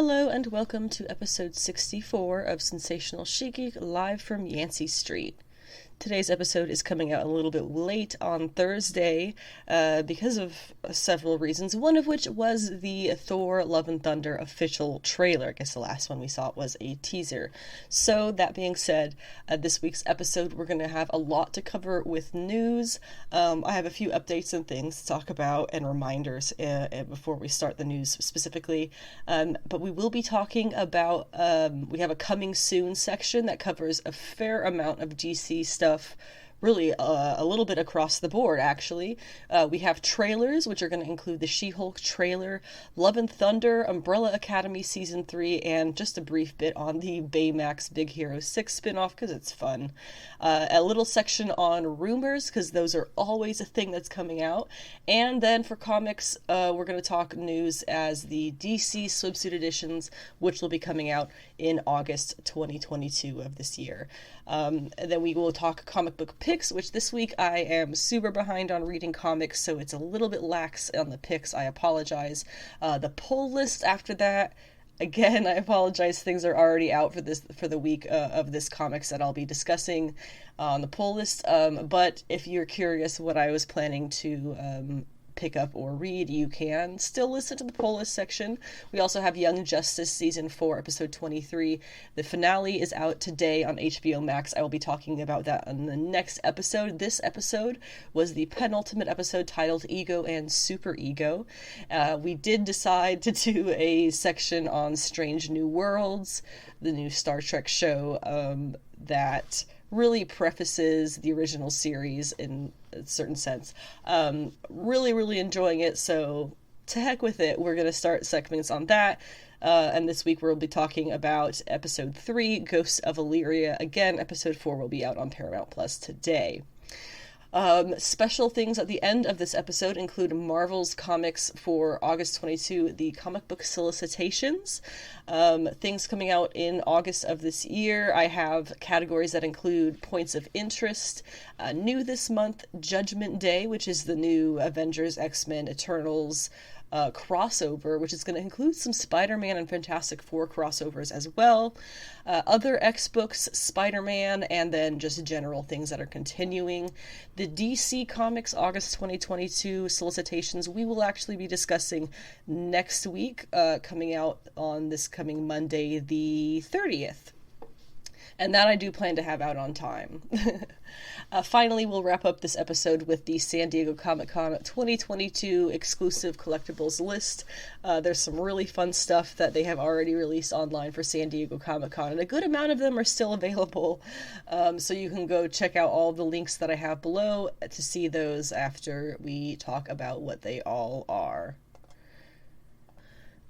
Hello and welcome to episode 64 of Sensational She-Geek live from Yancey Street. Today's episode is coming out a little bit late on Thursday because of several reasons, one of which was the Thor Love and Thunder official trailer. I guess the last one we saw was a teaser. So that being said, this week's episode we're going to have a lot to cover with news. I have a few updates and things to talk about and reminders before we start the news specifically. But we will be talking about, we have a coming soon section that covers a fair amount of DC stuff. Really a little bit across the board, actually. We have trailers, which are going to include the She-Hulk trailer, Love and Thunder, Umbrella Academy Season 3, and just a brief bit on the Baymax Big Hero 6 spinoff, because it's fun. A little section on rumors, because those are always a thing that's coming out. And then for comics, we're going to talk news as the DC Swimsuit editions, which will be coming out in August 2022 of this year. And then we will talk comic book picks, which this week I am super behind on reading comics, so it's a little bit lax on the picks. I apologize. The pull list after that, again, I apologize. Things are already out for the week of this comics that I'll be discussing on the pull list. But if you're curious what I was planning to pick up or read, you can still listen to the pull list section. We also have Young Justice Season 4, Episode 23. The finale is out today on HBO Max. I will be talking about that on the next episode. This episode was the penultimate episode titled Ego and Superego. We did decide to do a section on Strange New Worlds, the new Star Trek show that really prefaces the original series in a certain sense. Really enjoying it, so to heck with it. We're going to start segments on that. And this week we'll be talking about Episode 3, Ghosts of Illyria. Again, Episode 4 will be out on Paramount Plus today. Special things at the end of this episode include Marvel's comics for August 22, the comic book solicitations. Things coming out in August of this year. I have categories that include points of interest. New this month, Judgment Day, which is the new Avengers, X-Men, Eternals crossover, which is going to include some Spider-Man and Fantastic Four crossovers as well. Other X-books, Spider-Man, and then just general things that are continuing. The DC Comics August 2022 solicitations we will actually be discussing next week, coming out on this coming Monday, the 30th. And that I do plan to have out on time. Finally, we'll wrap up this episode with the San Diego Comic-Con 2022 exclusive collectibles list. There's some really fun stuff that they have already released online for San Diego Comic-Con, and a good amount of them are still available. So you can go check out all the links that I have below to see those after we talk about what they all are.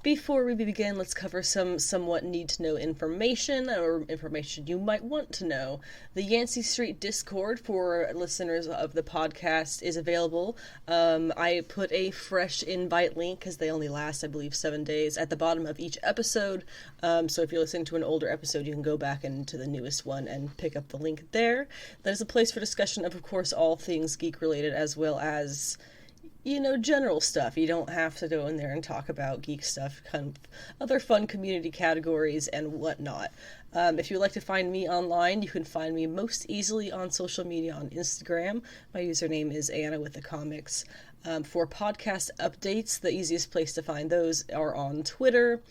Before we begin, let's cover some somewhat need-to-know information, or information you might want to know. The Yancey Street Discord for listeners of the podcast is available. I put a fresh invite link, because they only last, I believe, 7 days, at the bottom of each episode. So if you're listening to an older episode, you can go back into the newest one and pick up the link there. That is a place for discussion of course, all things geek-related, as well as general stuff. You don't have to go in there and talk about geek stuff, kind of other fun community categories and whatnot. If you'd like to find me online, you can find me most easily on social media on Instagram. My username is Anna with the Comics. For podcast updates, the easiest place to find those are on Twitter.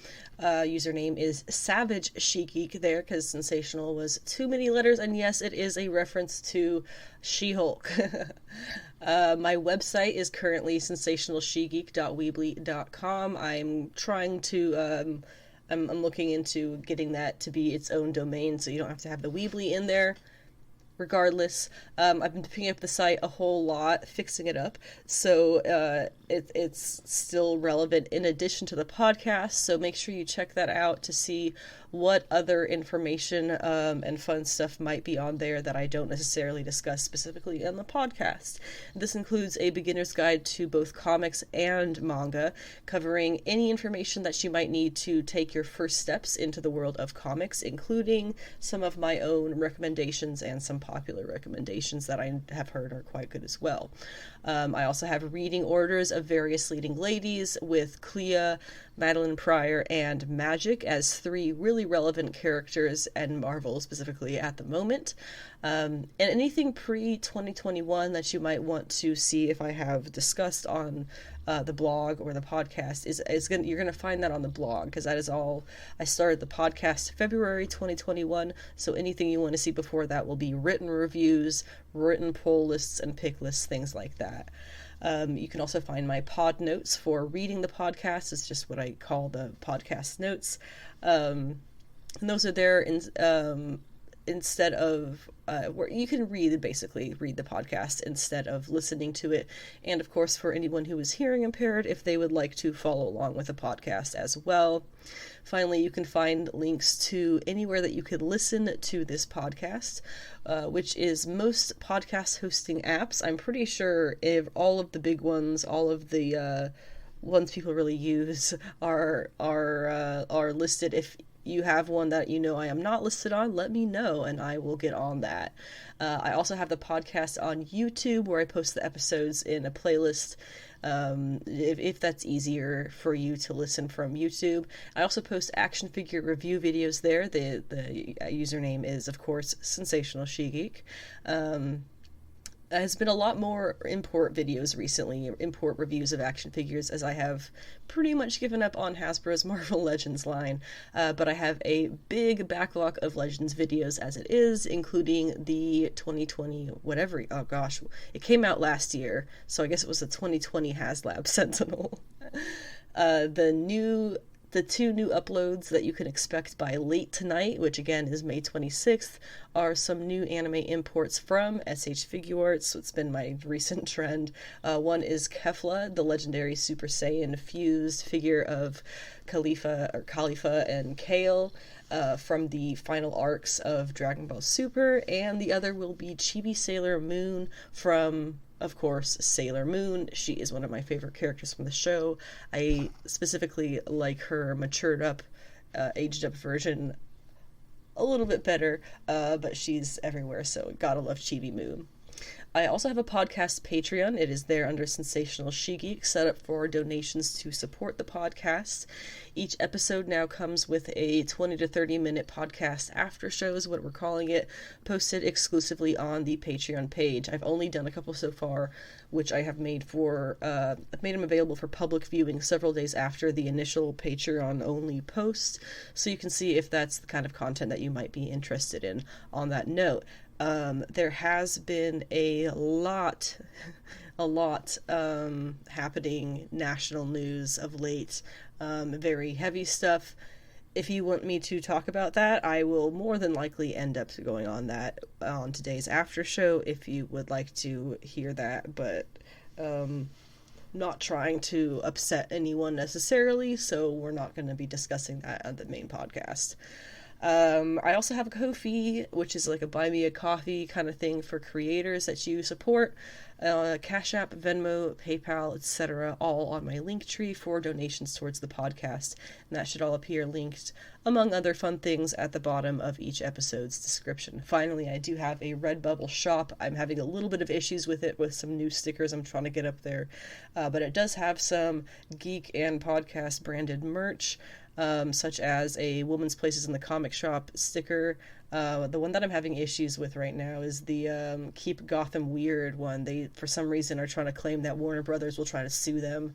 Username is Savage She-Geek there, because Sensational was too many letters, and yes, it is a reference to She-Hulk. My website is currently sensationalshegeek.weebly.com. I'm trying to, I'm looking into getting that to be its own domain, so you don't have to have the Weebly in there. Regardless, I've been picking up the site a whole lot, fixing it up, so it's still relevant in addition to the podcast, so make sure you check that out to see what other information and fun stuff might be on there that I don't necessarily discuss specifically in the podcast. This includes a beginner's guide to both comics and manga, covering any information that you might need to take your first steps into the world of comics, including some of my own recommendations and some popular recommendations that I have heard are quite good as well. I also have reading orders of various leading ladies with Clea, Madeline Pryor, and Magic as 3 really relevant characters and Marvel specifically at the moment. And anything pre-2021 that you might want to see if I have discussed on the blog or the podcast you're gonna find that on the blog, because that is all. I started the podcast February 2021, so anything you want to see before that will be written reviews, written poll lists, and pick lists, things like that. You can also find my pod notes for reading the podcast. It's just what I call the podcast notes, and those are there instead of where you can read the podcast instead of listening to it. And of course, for anyone who is hearing impaired, if they would like to follow along with the podcast as well. Finally, you can find links to anywhere that you can listen to this podcast, which is most podcast hosting apps. I'm pretty sure if all of the big ones, all of the ones people really use are listed. If you have one that I am not listed on, let me know and I will get on that. I also have the podcast on YouTube where I post the episodes in a playlist, if that's easier for you to listen from YouTube. I also post action figure review videos there. The username is, of course, Sensational She-Geek. Has been a lot more import videos recently, import reviews of action figures, as I have pretty much given up on Hasbro's Marvel Legends line, but I have a big backlog of Legends videos as it is, including the 2020, whatever, oh gosh, it came out last year, so I guess it was the 2020 HasLab Sentinel. The 2 new uploads that you can expect by late tonight, which again is May 26th, are some new anime imports from SH Figuarts. So it's been my recent trend. One is Kefla, the legendary Super Saiyan fused figure of Khalifa and Kale from the final arcs of Dragon Ball Super, and the other will be Chibi Sailor Moon from, of course, Sailor Moon. She is one of my favorite characters from the show. I specifically like her matured up, aged up version a little bit better, but she's everywhere, so gotta love Chibi Moon. I also have a podcast Patreon. It is there under Sensational She-Geek, set up for donations to support the podcast. Each episode now comes with a 20 to 30 minute podcast after show is what we're calling it, posted exclusively on the Patreon page. I've only done a couple so far, which I have made I've made them available for public viewing several days after the initial Patreon only post, so you can see if that's the kind of content that you might be interested in. On that note, there has been a lot happening national news of late, very heavy stuff. If you want me to talk about that, I will more than likely end up going on that on today's after show if you would like to hear that, but not trying to upset anyone necessarily, so we're not going to be discussing that on the main podcast. I also have a Ko-fi, which is like a buy me a coffee kind of thing for creators that you support. Cash App, Venmo, PayPal, etc., all on my link tree for donations towards the podcast. And that should all appear linked, among other fun things, at the bottom of each episode's description. Finally, I do have a Redbubble shop. I'm having a little bit of issues with it with some new stickers I'm trying to get up there. But it does have some geek and podcast branded merch. Such as a Woman's Places in the Comic Shop sticker. The one that I'm having issues with right now is the Keep Gotham Weird one. They, for some reason, are trying to claim that Warner Brothers will try to sue them.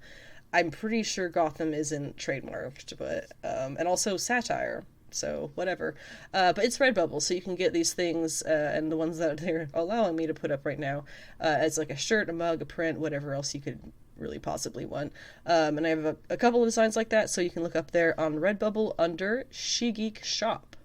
I'm pretty sure Gotham isn't trademarked, but and also satire, so whatever. But it's Redbubble, so you can get these things, and the ones that they're allowing me to put up right now, as like a shirt, a mug, a print, whatever else you could really possibly want. And I have a couple of designs like that, so you can look up there on Redbubble under She-Geek Shop.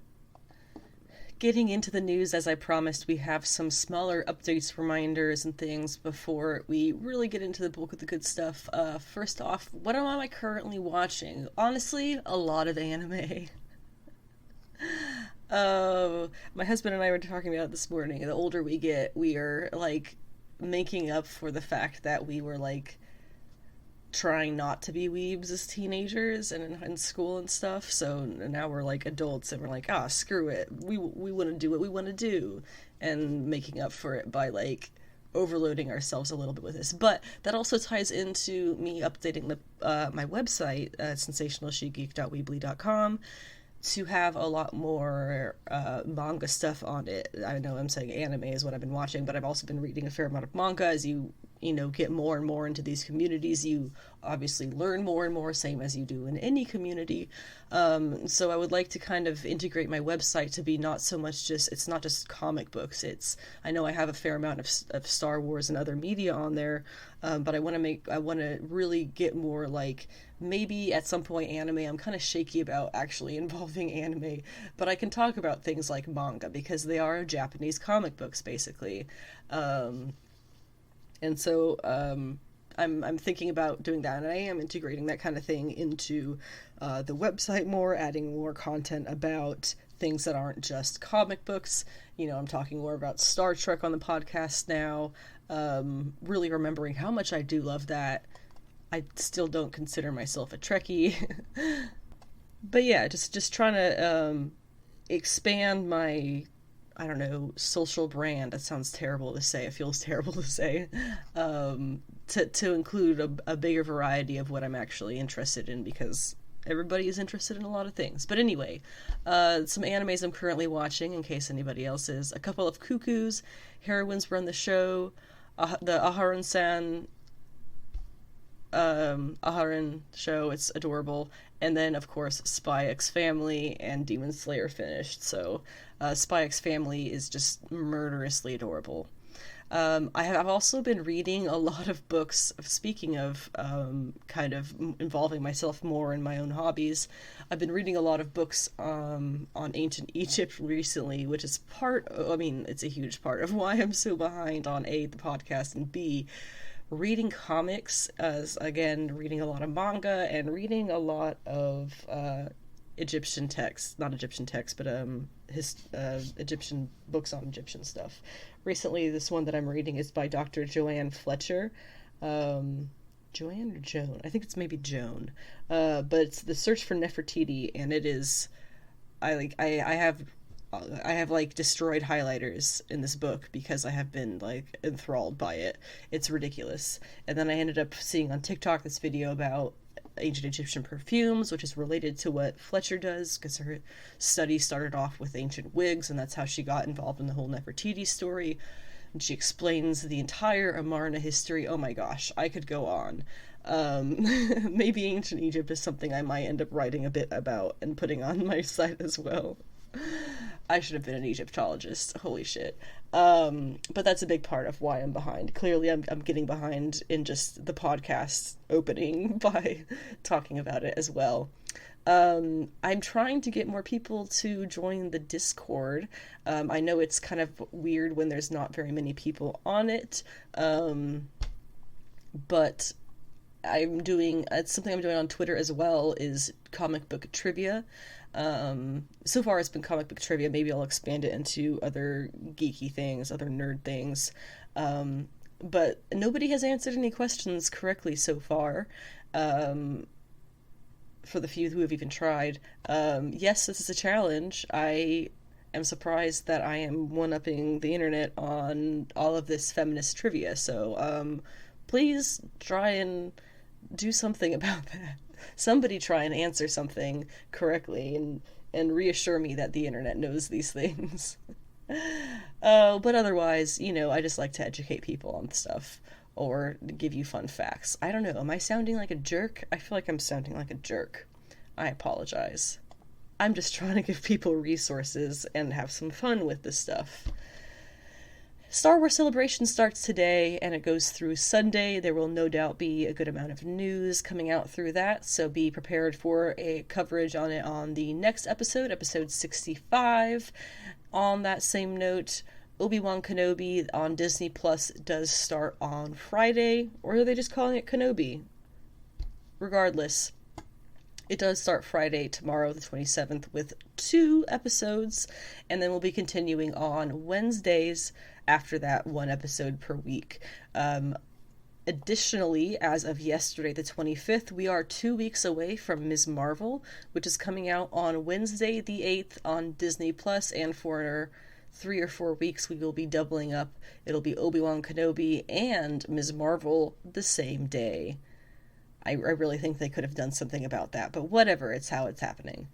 Getting into the news, as I promised, we have some smaller updates, reminders, and things before we really get into the bulk of the good stuff. First off, what am I currently watching? Honestly, a lot of anime. My husband and I were talking about it this morning. The older we get, we are, like, making up for the fact that we were, like, trying not to be weebs as teenagers and in school and stuff. So now we're like adults and we're like, screw it. We want to do what we want to do, and making up for it by like overloading ourselves a little bit with this. But that also ties into me updating my website, sensationalshegeek.weebly.com, to have a lot more manga stuff on it. I know I'm saying anime is what I've been watching, but I've also been reading a fair amount of manga. As you get more and more into these communities, you obviously learn more and more, same as you do in any community. So I would like to kind of integrate my website to be not so much it's not just comic books. I know I have a fair amount of Star Wars and other media on there, but I want to really get more, like, maybe at some point anime. I'm kind of shaky about actually involving anime, but I can talk about things like manga because they are Japanese comic books, basically. And so I'm thinking about doing that, and I am integrating that kind of thing into the website more, adding more content about things that aren't just comic books. I'm talking more about Star Trek on the podcast now, really remembering how much I do love that. I still don't consider myself a Trekkie. But yeah, just trying to expand my, I don't know, social brand. That sounds terrible to say. It feels terrible to say. To include a bigger variety of what I'm actually interested in, because everybody is interested in a lot of things. But anyway, some animes I'm currently watching, in case anybody else is. A couple of Cuckoos, Heroines Run the Show, the Aharon-san Aharon show. It's adorable. And then, of course, Spy X Family and Demon Slayer finished. So Spy X Family is just murderously adorable. I have also been reading a lot of books, speaking of kind of involving myself more in my own hobbies. I've been reading a lot of books on ancient Egypt recently, which is it's a huge part of why I'm so behind on A, the podcast, and B, reading comics, as again, reading a lot of manga and reading a lot of Egyptian texts, not Egyptian texts, but Egyptian books on Egyptian stuff. Recently, this one that I'm reading is by Dr. Joanne Fletcher. Joanne or Joan? I think it's maybe Joan. But it's The Search for Nefertiti, and it is, I have like destroyed highlighters in this book because I have been like enthralled by it. It's ridiculous. And then I ended up seeing on TikTok this video about ancient Egyptian perfumes, which is related to what Fletcher does, because her study started off with ancient wigs, and that's how she got involved in the whole Nefertiti story. And she explains the entire Amarna history. Oh my gosh, I could go on. Maybe ancient Egypt is something I might end up writing a bit about and putting on my site as well. I should have been an Egyptologist. Holy shit. But that's a big part of why I'm behind. Clearly, I'm getting behind in just the podcast opening by talking about it as well. I'm trying to get more people to join the Discord. I know it's kind of weird when there's not very many people on it. But it's something I'm doing on Twitter as well, is comic book trivia. So far it's been comic book trivia. Maybe I'll expand it into other geeky things, other nerd things. But nobody has answered any questions correctly so far. For the few who have even tried. Yes, this is a challenge. I am surprised that I am one-upping the internet on all of this feminist trivia. So, please try and do something about that. Somebody try and answer something correctly and reassure me that the internet knows these things. But otherwise, I just like to educate people on stuff or give you fun facts. I don't know, am I sounding like a jerk? I feel like I'm sounding like a jerk. I apologize. I'm just trying to give people resources and have some fun with this stuff. Star Wars Celebration starts today, and it goes through Sunday. There will no doubt be a good amount of news coming out through that, so be prepared for a coverage on it on the next episode, episode 65. On that same note, Obi-Wan Kenobi on Disney Plus does start on Friday, or are they just calling it Kenobi? Regardless, it does start Friday, tomorrow, the 27th, with 2 episodes, and then we'll be continuing on Wednesdays after that, 1 episode per week. Additionally, as of yesterday, the 25th, we are 2 weeks away from Ms. Marvel, which is coming out on Wednesday, the 8th, on Disney Plus, and for 3 or 4 weeks, we will be doubling up. It'll be Obi-Wan Kenobi and Ms. Marvel the same day. I really think they could have done something about that, but whatever, it's how it's happening.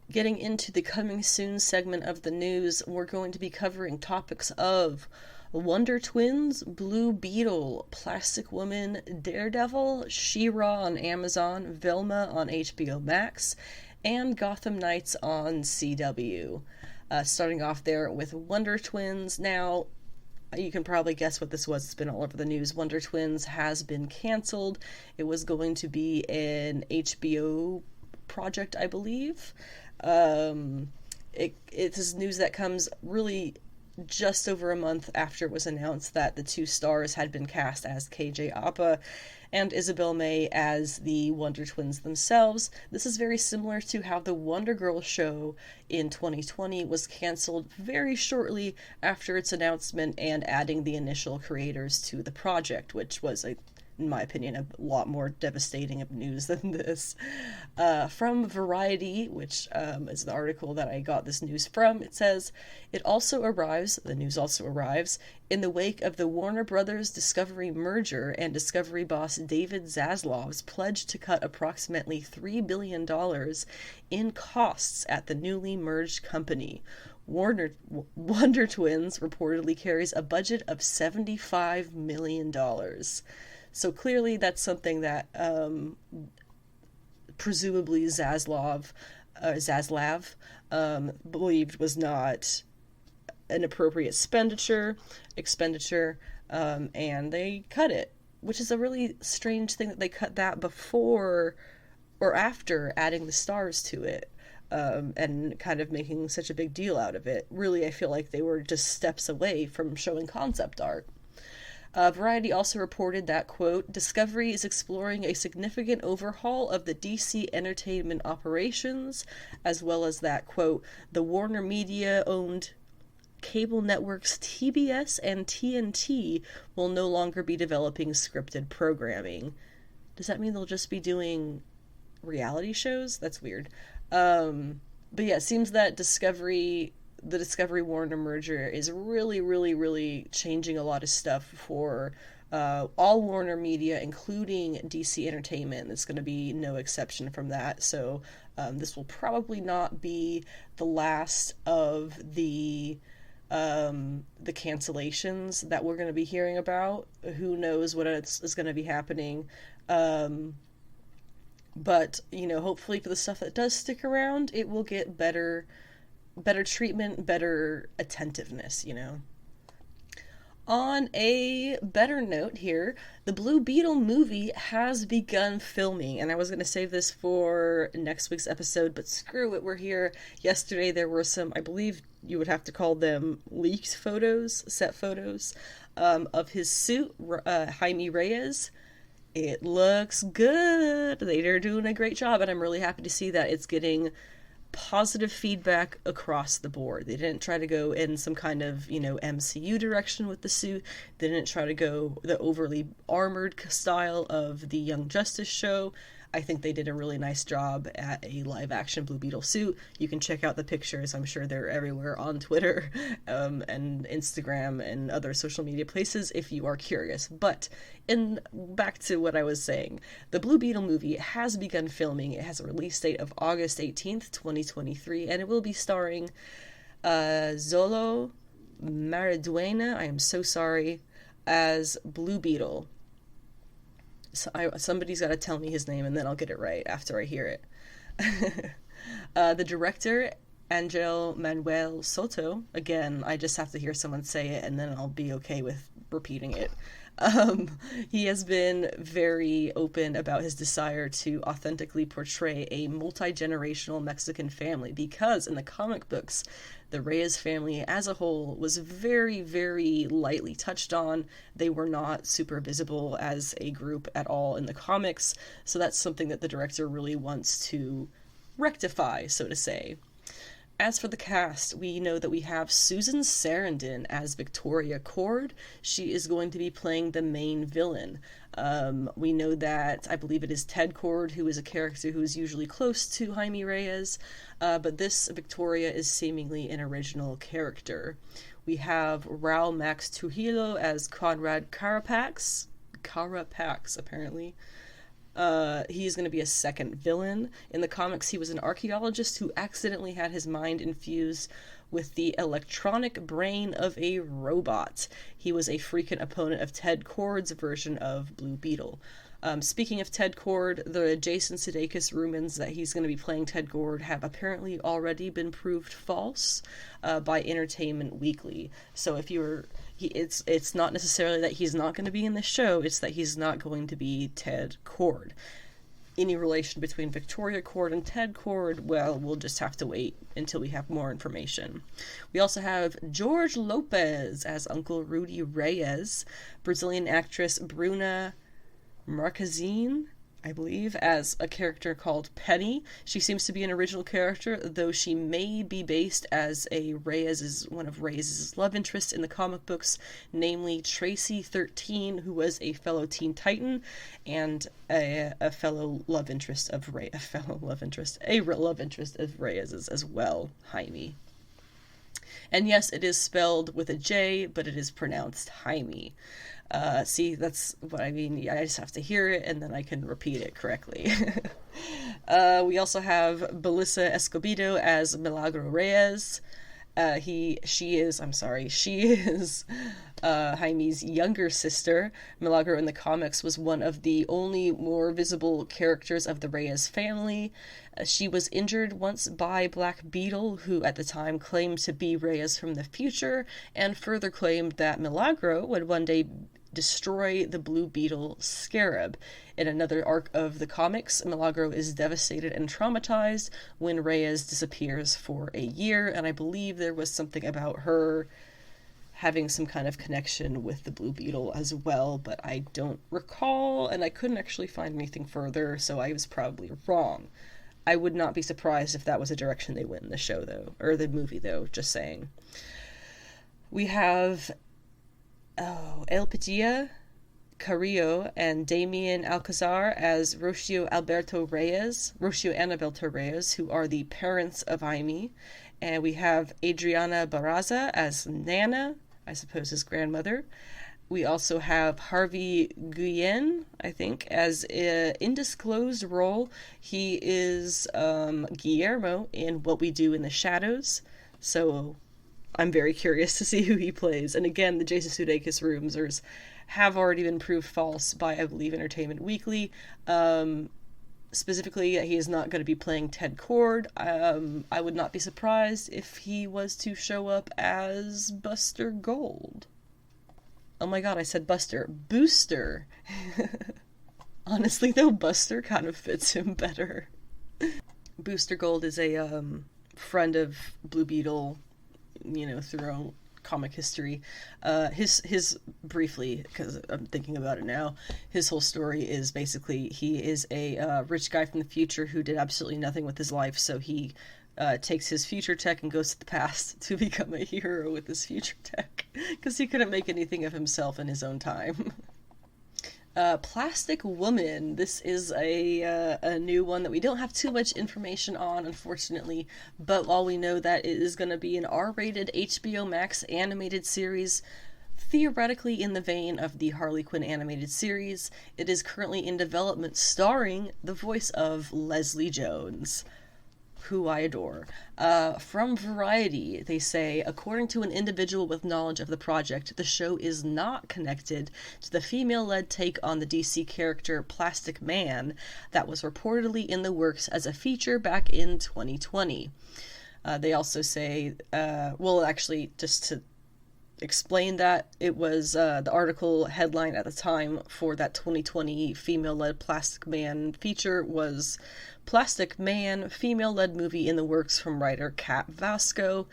Getting into the coming soon segment of the news, we're going to be covering topics of Wonder Twins, Blue Beetle, Plastic Woman, Daredevil, She-Ra on Amazon, Velma on HBO Max, and Gotham Knights on CW. Starting off there with Wonder Twins. Now, you can probably guess what this was. It's been all over the news. Wonder Twins has been canceled. It was going to be an HBO project, I believe. It's news that comes really just over a month after it was announced that the two stars had been cast as KJ Apa and Isabel May as the Wonder Twins themselves. This is very similar to how the Wonder Girl show in 2020 was canceled very shortly after its announcement and adding the initial creators to the project, which was in my opinion, a lot more devastating of news than this. From Variety, which is the article that I got this news from, it says, the news also arrives, in the wake of the Warner Brothers Discovery merger and Discovery boss David Zaslav's pledge to cut approximately $3 billion in costs at the newly merged company. Wonder Twins reportedly carries a budget of $75 million. So clearly that's something that presumably Zaslav believed was not an appropriate expenditure, and they cut it, which is a really strange thing that they cut that before or after adding the stars to it. And kind of making such a big deal out of it. Really, I feel like they were just steps away from showing concept art. Variety also reported that, quote, Discovery is exploring a significant overhaul of the DC entertainment operations, as well as that, quote, the Warner Media-owned cable networks TBS and TNT will no longer be developing scripted programming. Does that mean they'll just be doing reality shows? That's weird. But yeah, it seems that the Discovery Warner merger is really, really, really changing a lot of stuff for all Warner Media, including DC Entertainment. It's going to be no exception from that. So this will probably not be the last of the cancellations that we're going to be hearing about. Who knows what is going to be happening. But, hopefully for the stuff that does stick around, it will get better treatment, better attentiveness, On a better note here, the Blue Beetle movie has begun filming, and I was going to save this for next week's episode, but screw it, we're here. Yesterday there were some, I believe you would have to call them leaked set photos, of his suit, Jaime Reyes. It looks good. They're doing a great job, and I'm really happy to see that it's getting positive feedback across the board. They didn't try to go in some kind of, MCU direction with the suit. They didn't try to go the overly armored style of the Young Justice show. I think they did a really nice job at a live-action Blue Beetle suit. You can check out the pictures. I'm sure they're everywhere on Twitter and Instagram and other social media places if you are curious. But back to what I was saying. The Blue Beetle movie has begun filming. It has a release date of August 18th, 2023, and it will be starring Zolo Mariduena, I am so sorry, as Blue Beetle. So somebody's got to tell me his name, and then I'll get it right after I hear it. The director, Angel Manuel Soto, again, I just have to hear someone say it, and then I'll be okay with repeating it. He has been very open about his desire to authentically portray a multi-generational Mexican family, because in the comic books, the Reyes family as a whole was very, very lightly touched on. They were not super visible as a group at all in the comics, so that's something that the director really wants to rectify, so to say. As for the cast, we know that we have Susan Sarandon as Victoria Cord. She is going to be playing the main villain. We know that, I believe it is Ted Cord, who is a character who is usually close to Jaime Reyes, but this Victoria is seemingly an original character. We have Raul Max Trujillo as Conrad Carapax, apparently. He's going to be a second villain. In the comics, he was an archaeologist who accidentally had his mind infused with the electronic brain of a robot. He was a frequent opponent of Ted Kord's version of Blue Beetle. Speaking of Ted Kord, the Jason Sudeikis rumors that he's going to be playing Ted Kord have apparently already been proved false by Entertainment Weekly. So if you're it's not necessarily that he's not going to be in the show, it's that he's not going to be Ted Kord. Any relation between Victoria Cord and Ted Kord, well, we'll just have to wait until we have more information. We also have George Lopez as Uncle Rudy Reyes, Brazilian actress Bruna Marquezine, I believe, as a character called Penny. She seems to be an original character, though she may be based as one of Reyes' love interests in the comic books, namely Tracy 13, who was a fellow Teen Titan and a love interest of Reyes' as well, Jaime. And yes, it is spelled with a J, but it is pronounced Jaime. See, that's what I mean. I just have to hear it, and then I can repeat it correctly. We also have Belissa Escobedo as Milagro Reyes. She is Jaime's younger sister. Milagro in the comics was one of the only more visible characters of the Reyes family. She was injured once by Black Beetle, who at the time claimed to be Reyes from the future, and further claimed that Milagro would one day destroy the Blue Beetle Scarab. In another arc of the comics, Milagro is devastated and traumatized when Reyes disappears for a year, and I believe there was something about her having some kind of connection with the Blue Beetle as well, but I don't recall, and I couldn't actually find anything further, so I was probably wrong. I would not be surprised if that was a direction they went in the show, though, or the movie, though, just saying. We have Elpidia Carrillo and Damien Alcazar as Rocio and Alberto Reyes, who are the parents of Jaime. And we have Adriana Barraza as Nana, I suppose his grandmother. We also have Harvey Guillen, I think, as an undisclosed role. He is Guillermo in What We Do in the Shadows. So I'm very curious to see who he plays. And again, the Jason Sudeikis rumors have already been proved false by, I believe, Entertainment Weekly. Specifically, he is not going to be playing Ted Kord. I would not be surprised if he was to show up as Buster Gold. Oh my god, I said Buster. Booster! Honestly, though, Buster kind of fits him better. Booster Gold is a friend of Blue Beetle, throughout comic history. His briefly, because I'm thinking about it now, his whole story is basically he is a rich guy from the future who did absolutely nothing with his life, so he takes his future tech and goes to the past to become a hero with his future tech, because he couldn't make anything of himself in his own time. Plastic Woman. This is a new one that we don't have too much information on, unfortunately, but all we know that it is going to be an R-rated HBO Max animated series, theoretically in the vein of the Harley Quinn animated series. It is currently in development, starring the voice of Leslie Jones, who I adore. From Variety, they say, according to an individual with knowledge of the project, the show is not connected to the female-led take on the DC character Plastic Man that was reportedly in the works as a feature back in 2020. They also say, just to explain that, it was the article headline at the time for that 2020 female-led Plastic Man feature was Plastic Man, female-led movie in the works from writer Kat Vasco.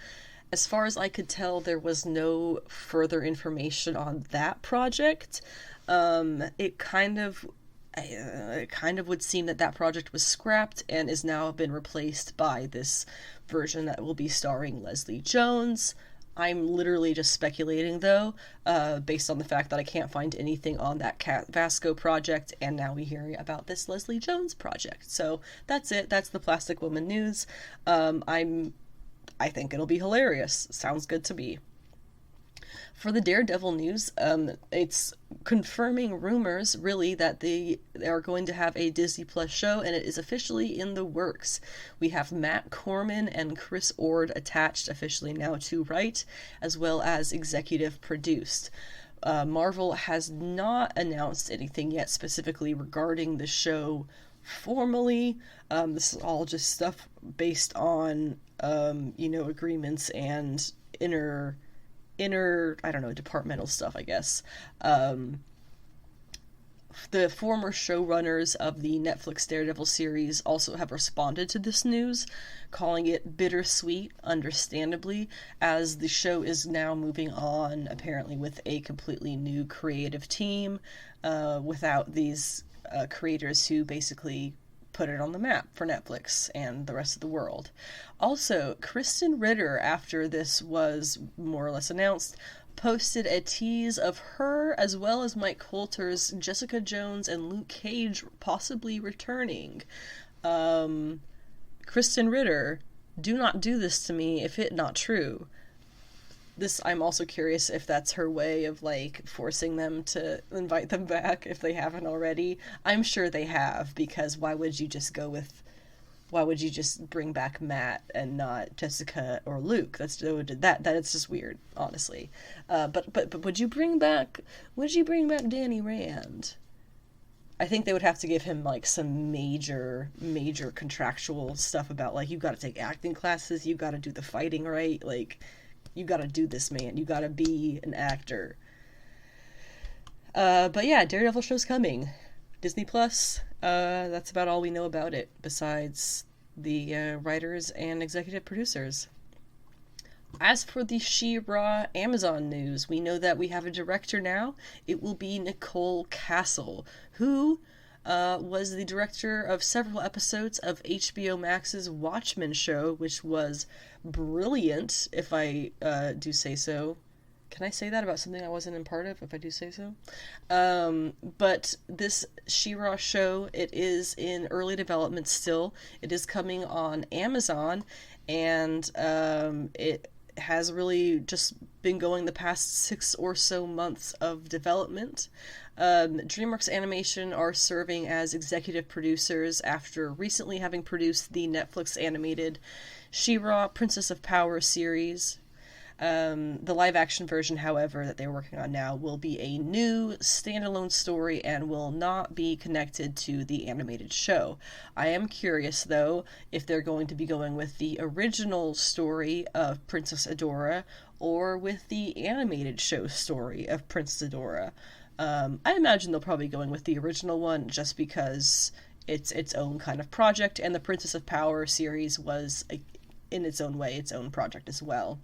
As far as I could tell, there was no further information on that project. It kind of it kind of would seem that that project was scrapped and is now been replaced by this version that will be starring Leslie Jones. I'm literally just speculating, though, based on the fact that I can't find anything on that Cat Vasco project, and now we hear about this Leslie Jones project. So that's it. That's the Plastic Woman news. I think it'll be hilarious. Sounds good to me. For the Daredevil news, it's confirming rumors, really, that they are going to have a Disney Plus show, and it is officially in the works. We have Matt Corman and Chris Ord attached officially now to write, as well as executive produced. Marvel has not announced anything yet specifically regarding the show formally. This is all just stuff based on, agreements and inner, I don't know, departmental stuff, I guess. The former showrunners of the Netflix Daredevil series also have responded to this news, calling it bittersweet, understandably, as the show is now moving on, apparently with a completely new creative team, without these creators who basically put it on the map for Netflix and the rest of the world. Also, Kristen Ritter, after this was more or less announced, posted a tease of her as well as Mike Coulter's Jessica Jones and Luke Cage possibly returning. Kristen Ritter, do not do this to me if it not true. I'm also curious if that's her way of, forcing them to invite them back if they haven't already. I'm sure they have, because why would you just bring back Matt and not Jessica or Luke? That is just weird, honestly. But would you bring back Danny Rand? I think they would have to give him, some major contractual stuff about, you gotta take acting classes, you gotta do the fighting right, you gotta do this, man. You gotta be an actor. But yeah, Daredevil show's coming. Disney Plus. That's about all we know about it, besides the writers and executive producers. As for the She-Ra Amazon news, we know that we have a director now. It will be Nicole Castle, who was the director of several episodes of HBO Max's Watchmen show, which was brilliant, if I do say so. Can I say that about something I wasn't in part of, if I do say so? But this She-Ra show, it is in early development still. It is coming on Amazon, and it has really just been going the past 6 or so months of development. DreamWorks Animation are serving as executive producers after recently having produced the Netflix animated She-Ra Princess of Power series. The live-action version, however, that they're working on now will be a new standalone story and will not be connected to the animated show. I am curious, though, if they're going to be going with the original story of Princess Adora or with the animated show story of Princess Adora. I imagine they'll probably be going with the original one just because it's its own kind of project, and the Princess of Power series was, in its own way, its own project as well.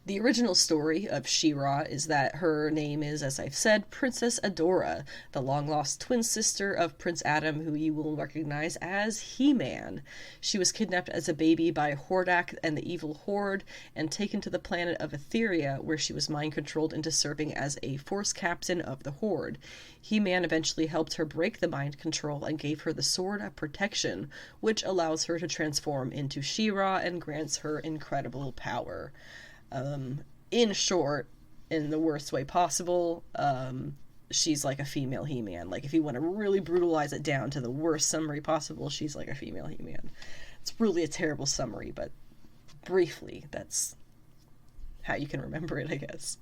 The original story of She-Ra is that her name is, as I've said, Princess Adora, the long-lost twin sister of Prince Adam, who you will recognize as He-Man. She was kidnapped as a baby by Hordak and the evil Horde and taken to the planet of Illyria, where she was mind-controlled into serving as a force captain of the Horde. He-Man eventually helped her break the mind control and gave her the Sword of Protection, which allows her to transform into She-Ra and grants her incredible power. In short, in the worst way possible, she's like a female He-Man. If you want to really brutalize it down to the worst summary possible, she's like a female He-Man. It's really a terrible summary, but briefly, that's how you can remember it, I guess.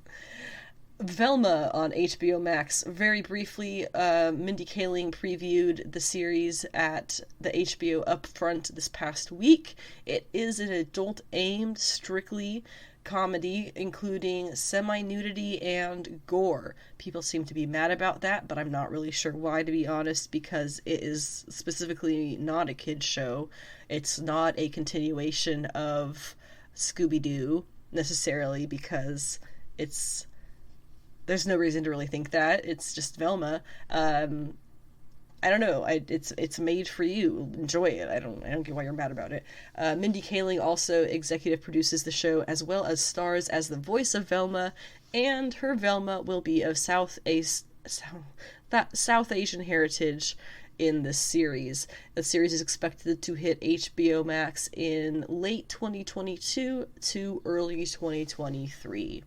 Velma on HBO Max. Very briefly, Mindy Kaling previewed the series at the HBO Upfront this past week. It is an adult-aimed, strictly comedy, including semi-nudity and gore. People seem to be mad about that, but I'm not really sure why, to be honest, because it is specifically not a kid's show. It's not a continuation of Scooby-Doo, necessarily, because there's no reason to really think that. It's just Velma. I don't know. It's made for you. Enjoy it. I don't get why you're mad about it. Mindy Kaling also executive produces the show, as well as stars as the voice of Velma, and her Velma will be of South Asian heritage in this series. The series is expected to hit HBO Max in late 2022 to early 2023.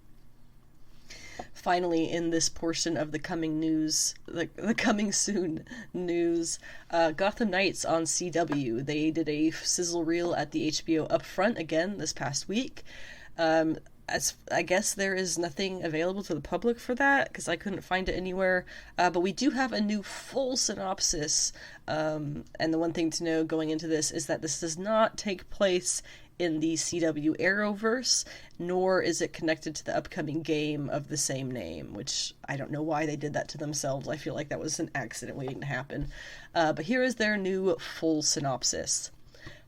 Finally, in this portion of the coming news, the coming soon news, Gotham Knights on CW. They did a sizzle reel at the HBO upfront again this past week. As I guess there is nothing available to the public for that, because I couldn't find it anywhere. But we do have a new full synopsis. And the one thing to know going into this is that this does not take place in the CW Arrowverse, nor is it connected to the upcoming game of the same name, which I don't know why they did that to themselves. I feel like that was an accident waiting to happen. But here is their new full synopsis.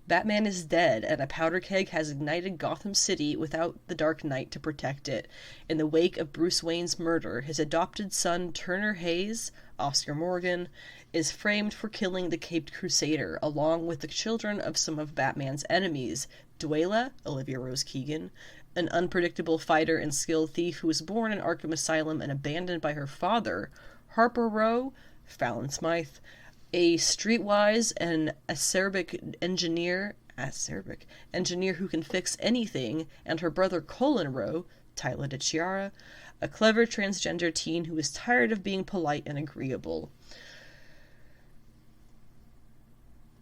Batman is dead, and a powder keg has ignited Gotham City without the Dark Knight to protect it. In the wake of Bruce Wayne's murder, his adopted son, Turner Hayes, Oscar Morgan, is framed for killing the Caped Crusader, along with the children of some of Batman's enemies, Dwayla, Olivia Rose Keegan, an unpredictable fighter and skilled thief who was born in Arkham Asylum and abandoned by her father, Harper Row, Fallon Smythe, a streetwise and acerbic engineer who can fix anything, and her brother Colin Rowe, Tyler DeChiara, a clever transgender teen who is tired of being polite and agreeable.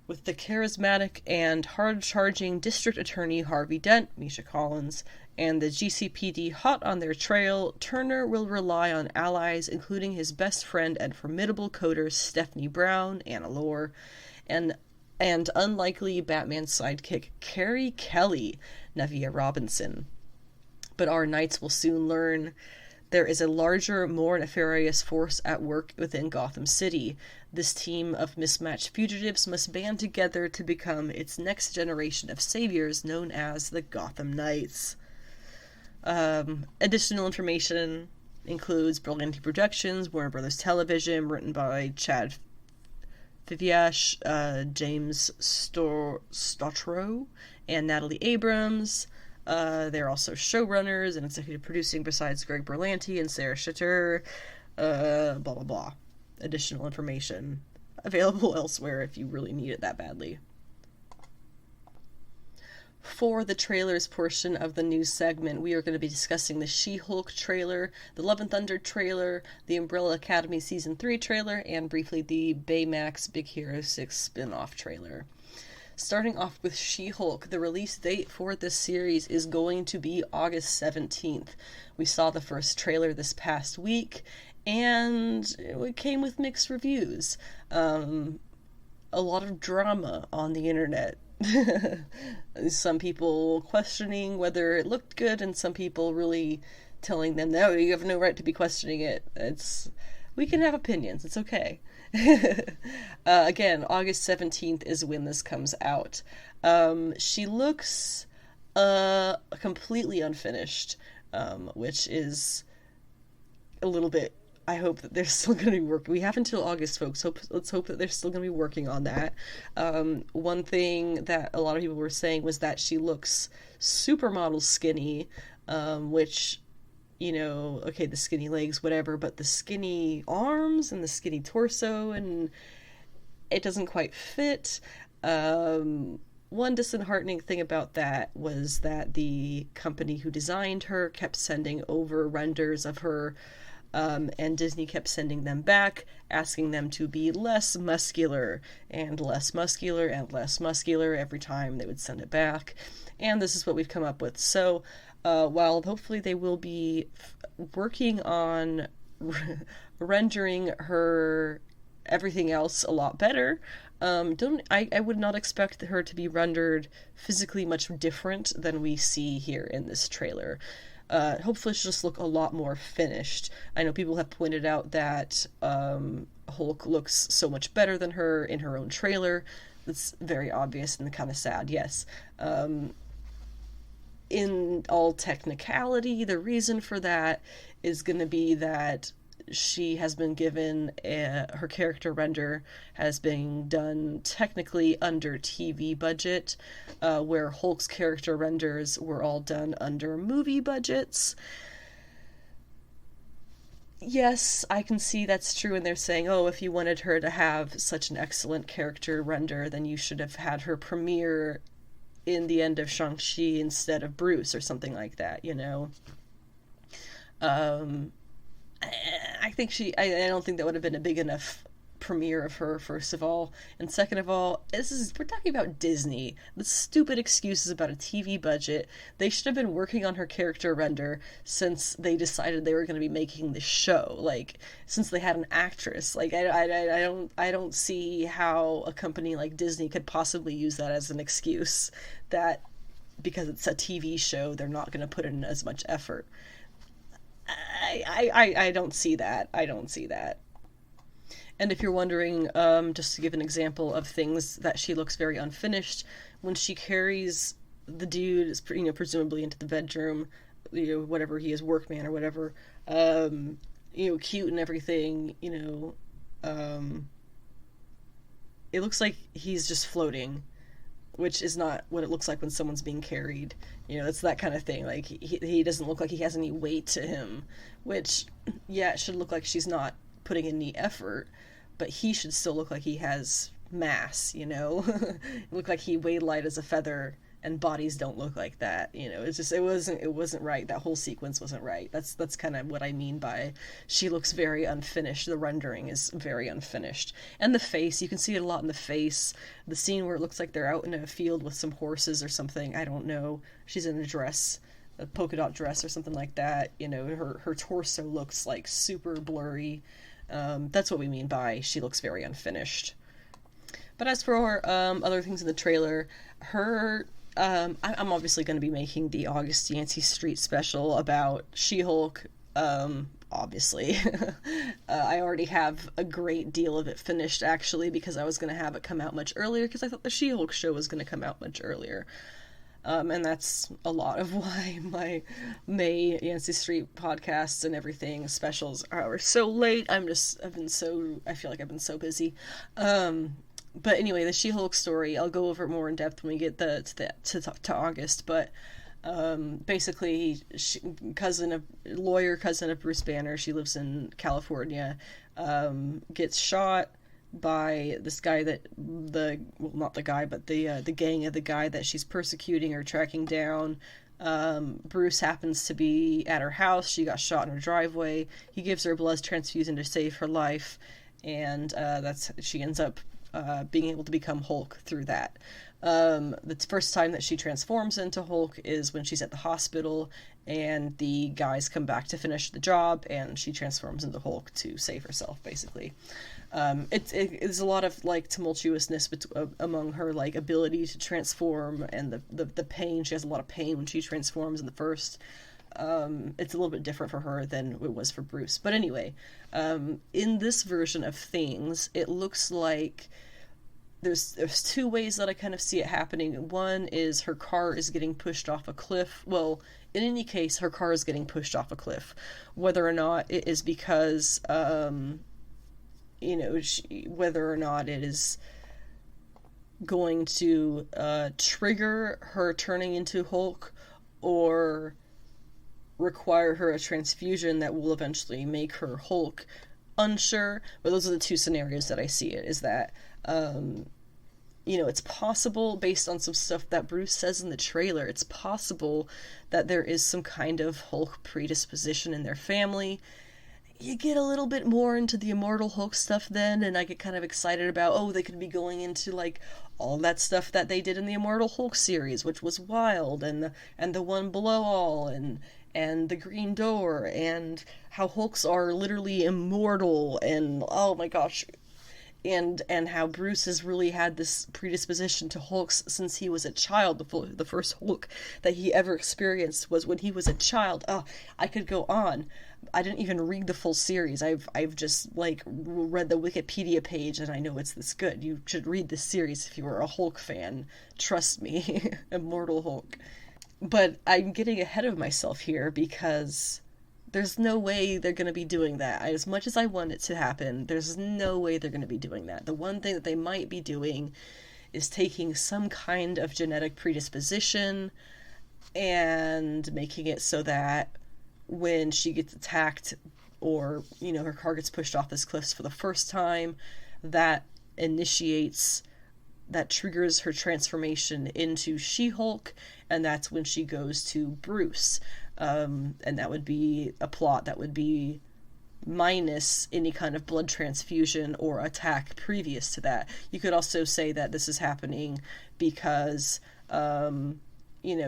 With the charismatic and hard-charging District Attorney Harvey Dent, Misha Collins, and the GCPD hot on their trail, Turner will rely on allies including his best friend and formidable coder Stephanie Brown, Anna Lore, and unlikely Batman sidekick Carrie Kelly, Nevia Robinson. But our knights will soon learn there is a larger, more nefarious force at work within Gotham City. This team of mismatched fugitives must band together to become its next generation of saviors, known as the Gotham Knights. Additional information includes Berlanti Productions, Warner Brothers Television, written by Chad Fiviash, James Stotro, and Natalie Abrams. They're also showrunners and executive producing besides Greg Berlanti and Sarah Shitter. Blah, blah, blah. Additional information available elsewhere if you really need it that badly. For the trailers portion of the news segment, we are going to be discussing the She-Hulk trailer, the Love and Thunder trailer, the Umbrella Academy Season 3 trailer, and briefly the Baymax Big Hero 6 spin-off trailer. Starting off with She-Hulk, the release date for this series is going to be August 17th. We saw the first trailer this past week, and it came with mixed reviews. A lot of drama on the internet. Some people questioning whether it looked good, and some people really telling them, no, you have no right to be questioning it. We can have opinions, it's okay. Again, August 17th is when this comes out. She looks completely unfinished, which is a little bit. I hope that they're still going to be working. We have until August, folks. Let's hope that they're still going to be working on that. One thing that a lot of people were saying was that she looks supermodel skinny, which, you know, okay, the skinny legs, whatever, but the skinny arms and the skinny torso, and it doesn't quite fit. One disheartening thing about that was that the company who designed her kept sending over renders of her, and Disney kept sending them back, asking them to be less muscular, and less muscular, and less muscular every time they would send it back. And this is what we've come up with. So, while hopefully they will be working on rendering her everything else a lot better, I would not expect her to be rendered physically much different than we see here in this trailer. Hopefully she'll just look a lot more finished. I know people have pointed out that Hulk looks so much better than her in her own trailer. That's very obvious and kind of sad, yes. In all technicality, the reason for that is going to be that she has been given her character render has been done technically under TV budget, where Hulk's character renders were all done under movie budgets. Yes, I can see that's true, and they're saying, oh, if you wanted her to have such an excellent character render, then you should have had her premiere in the end of Shang-Chi instead of Bruce or something like that, you know? Um, I think I don't think that would have been a big enough premiere of her, first of all. And second of all, we're talking about Disney. The stupid excuses about a TV budget. They should have been working on her character render since they decided they were going to be making the show. Like, since they had an actress. Like, I don't see how a company like Disney could possibly use that as an excuse that because it's a TV show, they're not going to put in as much effort. I don't see that. I don't see that. And if you're wondering, just to give an example of things that she looks very unfinished, when she carries the dude, you know, presumably into the bedroom, you know, whatever he is, workman or whatever, you know, cute and everything, you know, it looks like he's just floating, which is not what it looks like when someone's being carried. You know, it's that kind of thing. Like, he doesn't look like he has any weight to him, which, yeah, it should look like she's not putting in any effort, but he should still look like he has mass, you know? Look like he weighed light as a feather, and bodies don't look like that, you know? It's just, it wasn't right. That whole sequence wasn't right. That's kind of what I mean by she looks very unfinished. The rendering is very unfinished. And the face, you can see it a lot in the face. The scene where it looks like they're out in a field with some horses or something, I don't know. She's in a dress, a polka dot dress or something like that, you know, her torso looks like super blurry. That's what we mean by she looks very unfinished. But as for other things in the trailer, I'm obviously going to be making the August Yancey Street special about She-Hulk, obviously. I already have a great deal of it finished, actually, because I was going to have it come out much earlier, because I thought the She-Hulk show was going to come out much earlier. And that's a lot of why my May Yancey Street podcasts and everything specials are so late. I feel like I've been so busy. But anyway, the She-Hulk story, I'll go over it more in depth when we get to August, but basically, cousin of Bruce Banner, she lives in California, gets shot by this guy not the guy, but the gang of the guy that she's persecuting or tracking down. Bruce happens to be at her house. She got shot in her driveway. He gives her a blood transfusion to save her life, and she ends up being able to become Hulk through that. The first time that she transforms into Hulk is when she's at the hospital, and the guys come back to finish the job, and she transforms into Hulk to save herself, basically. It's a lot of like tumultuousness among her like ability to transform and the pain. She has a lot of pain when she transforms in the first. It's a little bit different for her than it was for Bruce. But anyway, in this version of things, it looks like there's two ways that I kind of see it happening. One is her car is getting pushed off a cliff. Well, in any case, her car is getting pushed off a cliff. Whether or not it is because, you know, whether or not it is going to trigger her turning into Hulk or require her a transfusion that will eventually make her Hulk. Unsure, but those are the two scenarios that I see it, is that, you know, it's possible, based on some stuff that Bruce says in the trailer, it's possible that there is some kind of Hulk predisposition in their family. You get a little bit more into the Immortal Hulk stuff then, and I get kind of excited about, oh, they could be going into, like, all that stuff that they did in the Immortal Hulk series, which was wild, and the One Below All, and the Green Door, and how Hulks are literally immortal, and oh my gosh, and how Bruce has really had this predisposition to Hulks since he was a child. The first Hulk that he ever experienced was when he was a child. Oh, I could go on. I didn't even read the full series. I've just like read the Wikipedia page, and I know it's this good. You should read this series if you are a Hulk fan. Trust me, Immortal Hulk. But I'm getting ahead of myself here because There's no way they're going to be doing that. As much as I want it to happen, there's no way they're going to be doing that. The one thing that they might be doing is taking some kind of genetic predisposition and making it so that when she gets attacked or, her car gets pushed off this cliff for the first time, that triggers her transformation into She-Hulk, and that's when she goes to Bruce. And that would be a plot that would be minus any kind of blood transfusion or attack previous to that. You could also say that this is happening because,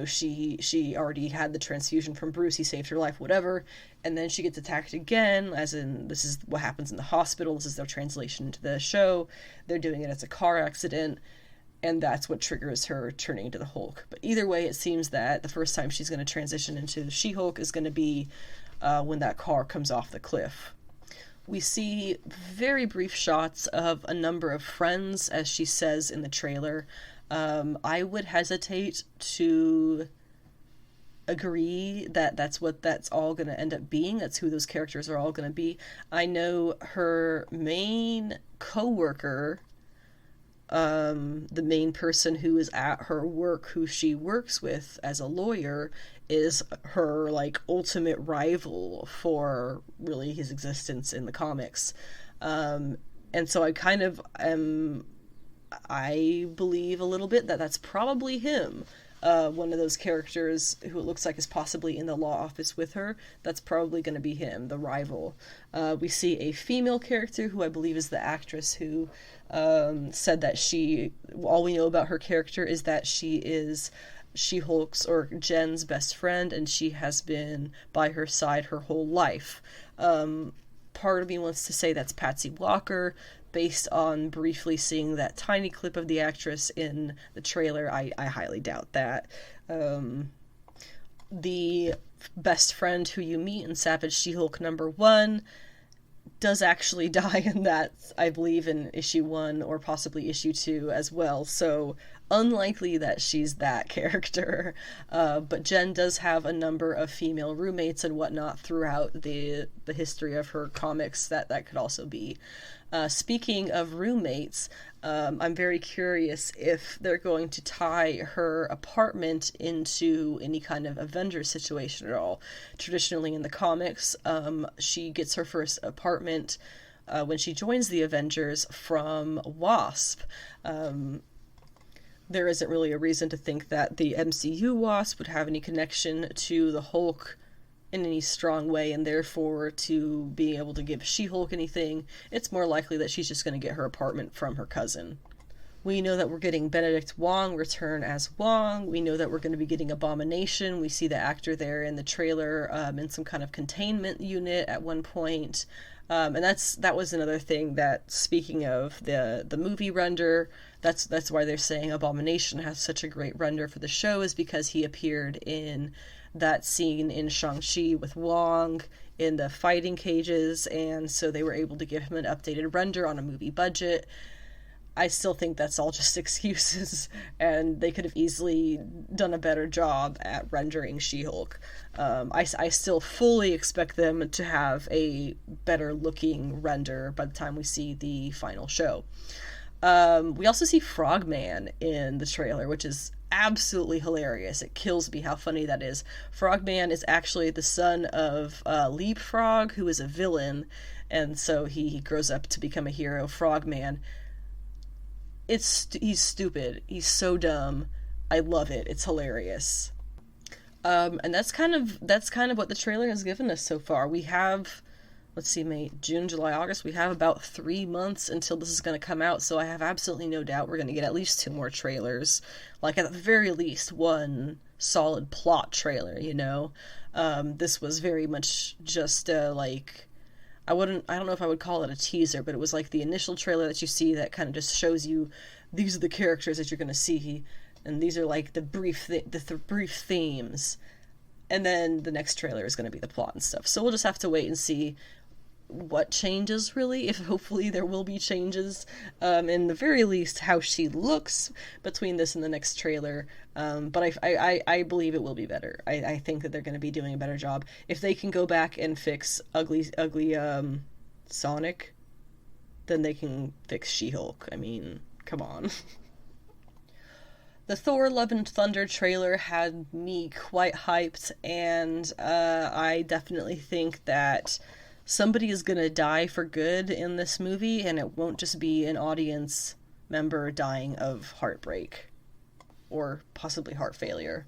she already had the transfusion from Bruce, he saved her life, whatever, and then she gets attacked again, as in, this is what happens in the hospital, this is their translation to the show, they're doing it as a car accident, and that's what triggers her turning into the Hulk. But either way, it seems that the first time she's going to transition into She-Hulk is going to be when that car comes off the cliff. We see very brief shots of a number of friends, as she says in the trailer. I would hesitate to agree that that's what that's all going to end up being. That's who those characters are all going to be. I know her main co-worker, the main person who is at her work, who she works with as a lawyer, is her, ultimate rival for, really, his existence in the comics. And so I kind of I believe a little bit that that's probably him. One of those characters who it looks like is possibly in the law office with her, that's probably going to be him, the rival. We see a female character who I believe is the actress who said that all we know about her character is that she is She-Hulk's or Jen's best friend, and she has been by her side her whole life. Part of me wants to say that's Patsy Walker. Based on briefly seeing that tiny clip of the actress in the trailer, I highly doubt that. The best friend who you meet in Savage She-Hulk #1 does actually die in that, I believe, in issue 1 or possibly issue 2 as well, so unlikely that she's that character. But Jen does have a number of female roommates and whatnot throughout the history of her comics that could also be. Speaking of roommates, I'm very curious if they're going to tie her apartment into any kind of Avengers situation at all. Traditionally in the comics, she gets her first apartment when she joins the Avengers from Wasp. There isn't really a reason to think that the MCU Wasp would have any connection to the Hulk in any strong way, and therefore to be able to give She-Hulk anything. It's more likely that she's just going to get her apartment from her cousin. We know that we're getting Benedict Wong return as Wong. We know that we're going to be getting Abomination. We see the actor there in the trailer in some kind of containment unit at one point. And that was another thing that, speaking of the movie render, that's why they're saying Abomination has such a great render for the show, is because he appeared in that scene in Shang-Chi with Wong in the fighting cages, and so they were able to give him an updated render on a movie budget. I still think that's all just excuses, and they could have easily done a better job at rendering She-Hulk. I still fully expect them to have a better looking render by the time we see the final show. We also see Frogman in the trailer, which is absolutely hilarious. It kills me how funny that is. Frogman is actually the son of Leapfrog, who is a villain, and so he grows up to become a hero. Frogman. He's stupid. He's so dumb. I love it. It's hilarious. And that's kind of what the trailer has given us so far. We have, let's see, May, June, July, August. We have about 3 months until this is going to come out, so I have absolutely no doubt we're going to get at least 2 more trailers. At the very least, 1 solid plot trailer, This was very much just, I don't know if I would call it a teaser, but it was like the initial trailer that you see that kind of just shows you, these are the characters that you're going to see, and these are the brief themes. And then the next trailer is going to be the plot and stuff. So we'll just have to wait and see what changes, really, if hopefully there will be changes, in the very least how she looks between this and the next trailer, but I believe it will be better. I think that they're going to be doing a better job. If they can go back and fix ugly Sonic, then they can fix She-Hulk. I mean, come on. The Thor Love and Thunder trailer had me quite hyped, and I definitely think that somebody is gonna die for good in this movie, and it won't just be an audience member dying of heartbreak or possibly heart failure.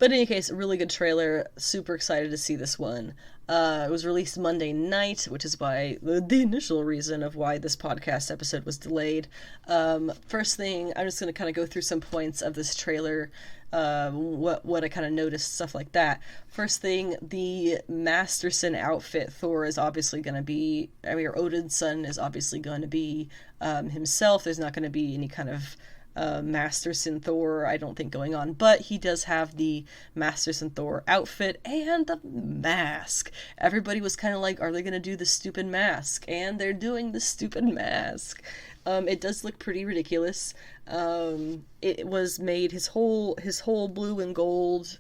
But in any case, a really good trailer. Super excited to see this one. It was released Monday night, which is why the initial reason of why this podcast episode was delayed. First thing, I'm just going to kind of go through some points of this trailer, what I kind of noticed, stuff like that. First thing, the Masterson outfit Thor is obviously going to be, or Odin's son is obviously going to be himself. There's not going to be any kind of Masterson Thor, I don't think, going on, but he does have the Masterson Thor outfit and the mask. Everybody was kind of like, are they going to do the stupid mask? And they're doing the stupid mask. It does look pretty ridiculous. It was made, his whole blue and gold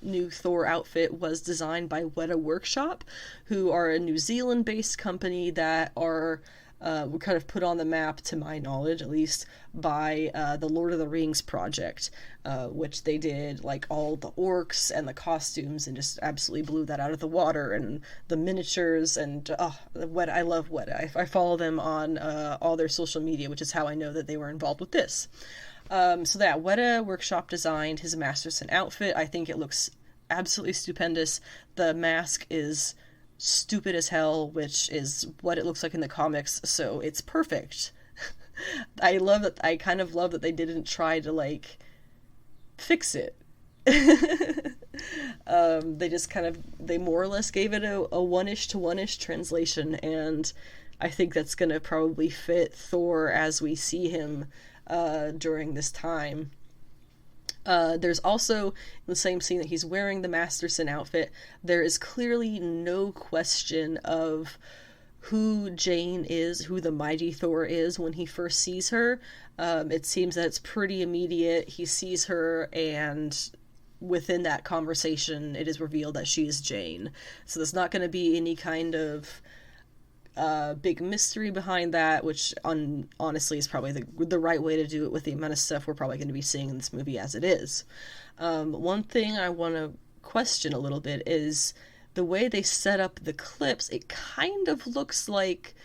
new Thor outfit was designed by Weta Workshop, who are a New Zealand-based company that are were kind of put on the map, to my knowledge at least, by the Lord of the Rings project, which they did like all the orcs and the costumes and just absolutely blew that out of the water, and the miniatures, and Weta, I love Weta. I follow them on all their social media, which is how I know that they were involved with this. So that Weta Workshop designed his Masterson outfit. I think it looks absolutely stupendous. The mask is stupid as hell, which is what it looks like in the comics, so it's perfect. I kind of love that they didn't try to like fix it. They just they more or less gave it a one-ish to one-ish translation, and I think that's gonna probably fit Thor as we see him during this time. There's also, in the same scene that he's wearing the Masterson outfit, there is clearly no question of who Jane is, who the mighty Thor is when he first sees her. It seems that it's pretty immediate. He sees her, and within that conversation, it is revealed that she is Jane. So there's not going to be any kind of big mystery behind that, which honestly is probably the right way to do it with the amount of stuff we're probably going to be seeing in this movie as it is. One thing I want to question a little bit is the way they set up the clips. It kind of looks like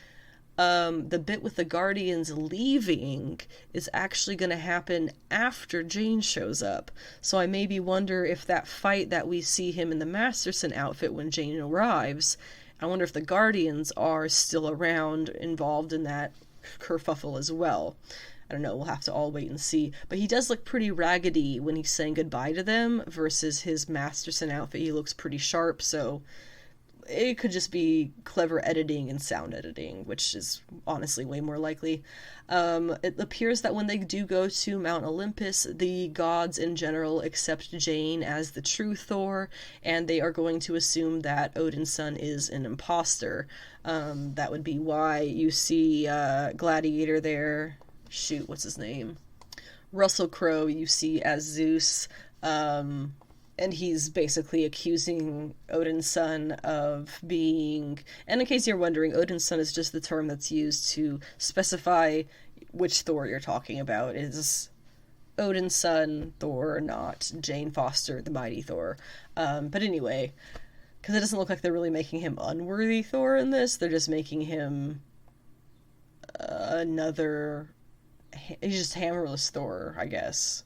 the bit with the Guardians leaving is actually going to happen after Jane shows up. So I maybe wonder if that fight that we see him in the Masterson outfit when Jane arrives, I wonder if the Guardians are still around, involved in that kerfuffle as well. I don't know, we'll have to all wait and see. But he does look pretty raggedy when he's saying goodbye to them, versus his Masterson outfit. He looks pretty sharp, so it could just be clever editing and sound editing, which is honestly way more likely. It appears that when they do go to Mount Olympus, the gods in general accept Jane as the true Thor, and they are going to assume that Odin's son is an imposter. That would be why you see Gladiator there. Shoot, what's his name? Russell Crowe you see as Zeus. And he's basically accusing Odin's son of being... And in case you're wondering, Odin's son is just the term that's used to specify which Thor you're talking about. Is Odin's son Thor, not Jane Foster, the mighty Thor. But anyway, because it doesn't look like they're really making him unworthy Thor in this. They're just making him another... He's just hammerless Thor, I guess.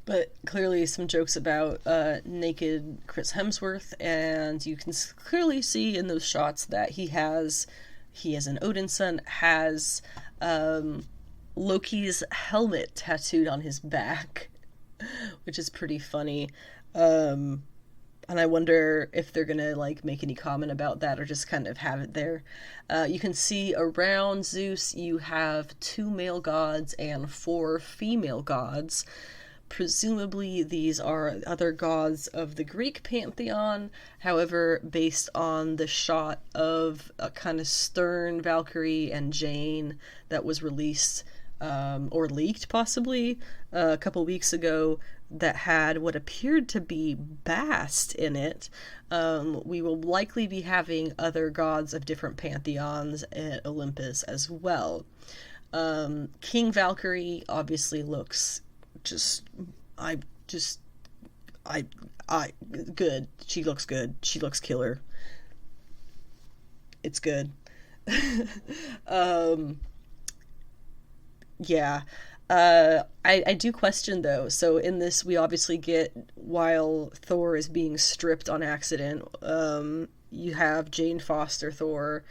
But clearly some jokes about naked Chris Hemsworth, and you can clearly see in those shots that he as an Odin son, has Loki's helmet tattooed on his back, which is pretty funny. And I wonder if they're gonna like make any comment about that or just kind of have it there. You can see around Zeus you have 2 male gods and 4 female gods. Presumably these are other gods of the Greek pantheon. However, based on the shot of a kind of stern Valkyrie and Jane that was released or leaked possibly a couple weeks ago, that had what appeared to be Bast in it, we will likely be having other gods of different pantheons at Olympus as well. King Valkyrie obviously looks good. She looks good. She looks killer. It's good. Yeah. I do question though. So in this, we obviously get, while Thor is being stripped on accident, you have Jane Foster Thor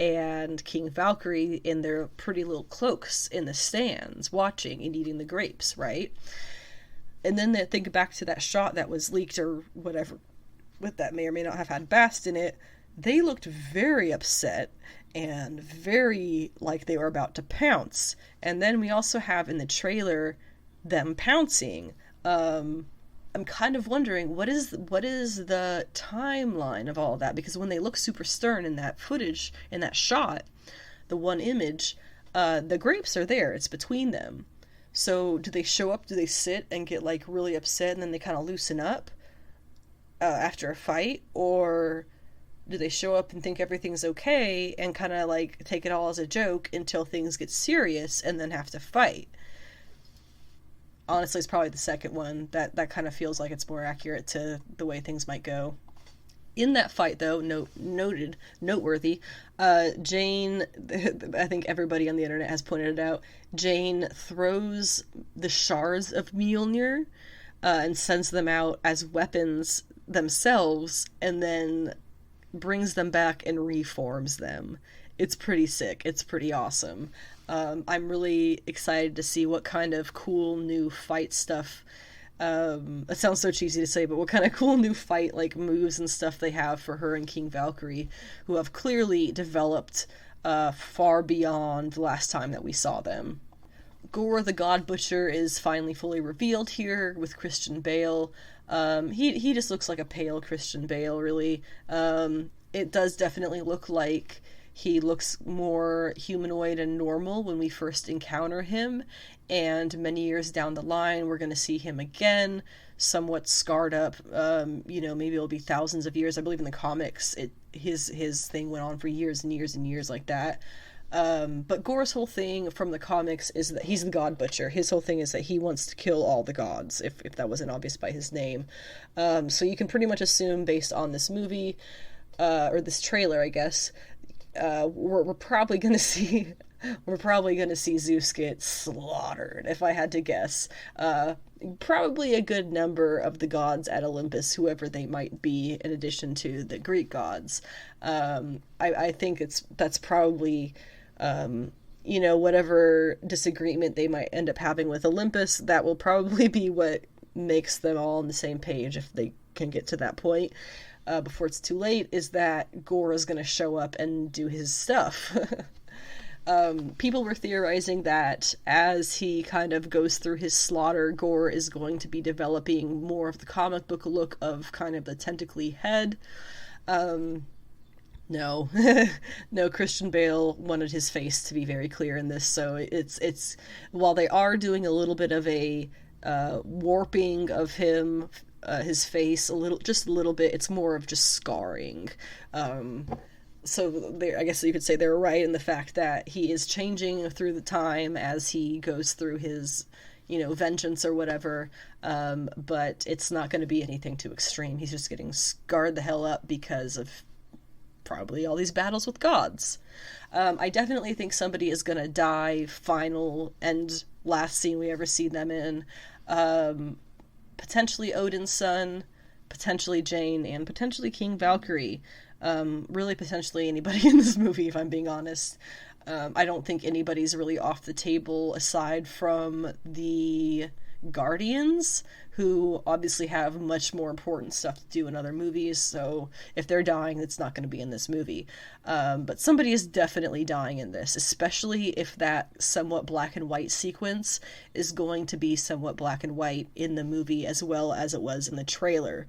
and King Valkyrie in their pretty little cloaks in the stands, watching and eating the grapes, right? And then they think back to that shot that was leaked or whatever, with that may or may not have had Bast in it. They looked very upset and very like they were about to pounce. And then we also have in the trailer them pouncing. I'm kind of wondering what is the timeline of all of that, because when they look super stern in that footage, in that shot, the one image, the grapes are there. It's between them. So do they show up? Do they sit and get like really upset and then they kind of loosen up after a fight, or do they show up and think everything's okay and kind of like take it all as a joke until things get serious and then have to fight? Honestly, it's probably the second one. That kind of feels like it's more accurate to the way things might go. In that fight, though, noteworthy, Jane, I think everybody on the internet has pointed it out, Jane throws the shards of Mjolnir and sends them out as weapons themselves, and then brings them back and reforms them. It's pretty sick. It's pretty awesome. I'm really excited to see what kind of cool new fight stuff, it sounds so cheesy to say, but what kind of cool new fight like moves and stuff they have for her and King Valkyrie, who have clearly developed far beyond the last time that we saw them. Gore the God Butcher is finally fully revealed here with Christian Bale. He just looks like a pale Christian Bale, really. It does definitely look like he looks more humanoid and normal when we first encounter him, and many years down the line we're going to see him again, somewhat scarred up. Maybe it'll be thousands of years. I believe in the comics his thing went on for years and years and years like that. But Gore's whole thing from the comics is that he's the God Butcher. His whole thing is that he wants to kill all the gods, if that wasn't obvious by his name. So you can pretty much assume, based on this movie, or this trailer, I guess, we're probably gonna see Zeus get slaughtered, if I had to guess. Probably a good number of the gods at Olympus, whoever they might be, in addition to the Greek gods. I think that's probably, whatever disagreement they might end up having with Olympus, that will probably be what makes them all on the same page, if they can get to that point before it's too late, is that Gore is going to show up and do his stuff. People were theorizing that as he kind of goes through his slaughter, Gore is going to be developing more of the comic book look of kind of the tentacly head. No, Christian Bale wanted his face to be very clear in this, so it's while they are doing a little bit of a warping of him, his face, just a little bit, it's more of just scarring. So I guess you could say they're right in the fact that he is changing through the time as he goes through his, vengeance or whatever, but it's not going to be anything too extreme. He's just getting scarred the hell up because of probably all these battles with gods. I definitely think somebody is going to die, final and last scene we ever see them in. Potentially Odin's son, potentially Jane, and potentially King Valkyrie. Really potentially anybody in this movie, if I'm being honest. I don't think anybody's really off the table aside from the Guardians, who obviously have much more important stuff to do in other movies, so if they're dying, it's not going to be in this movie. But somebody is definitely dying in this, especially if that somewhat black and white sequence is going to be somewhat black and white in the movie as well as it was in the trailer.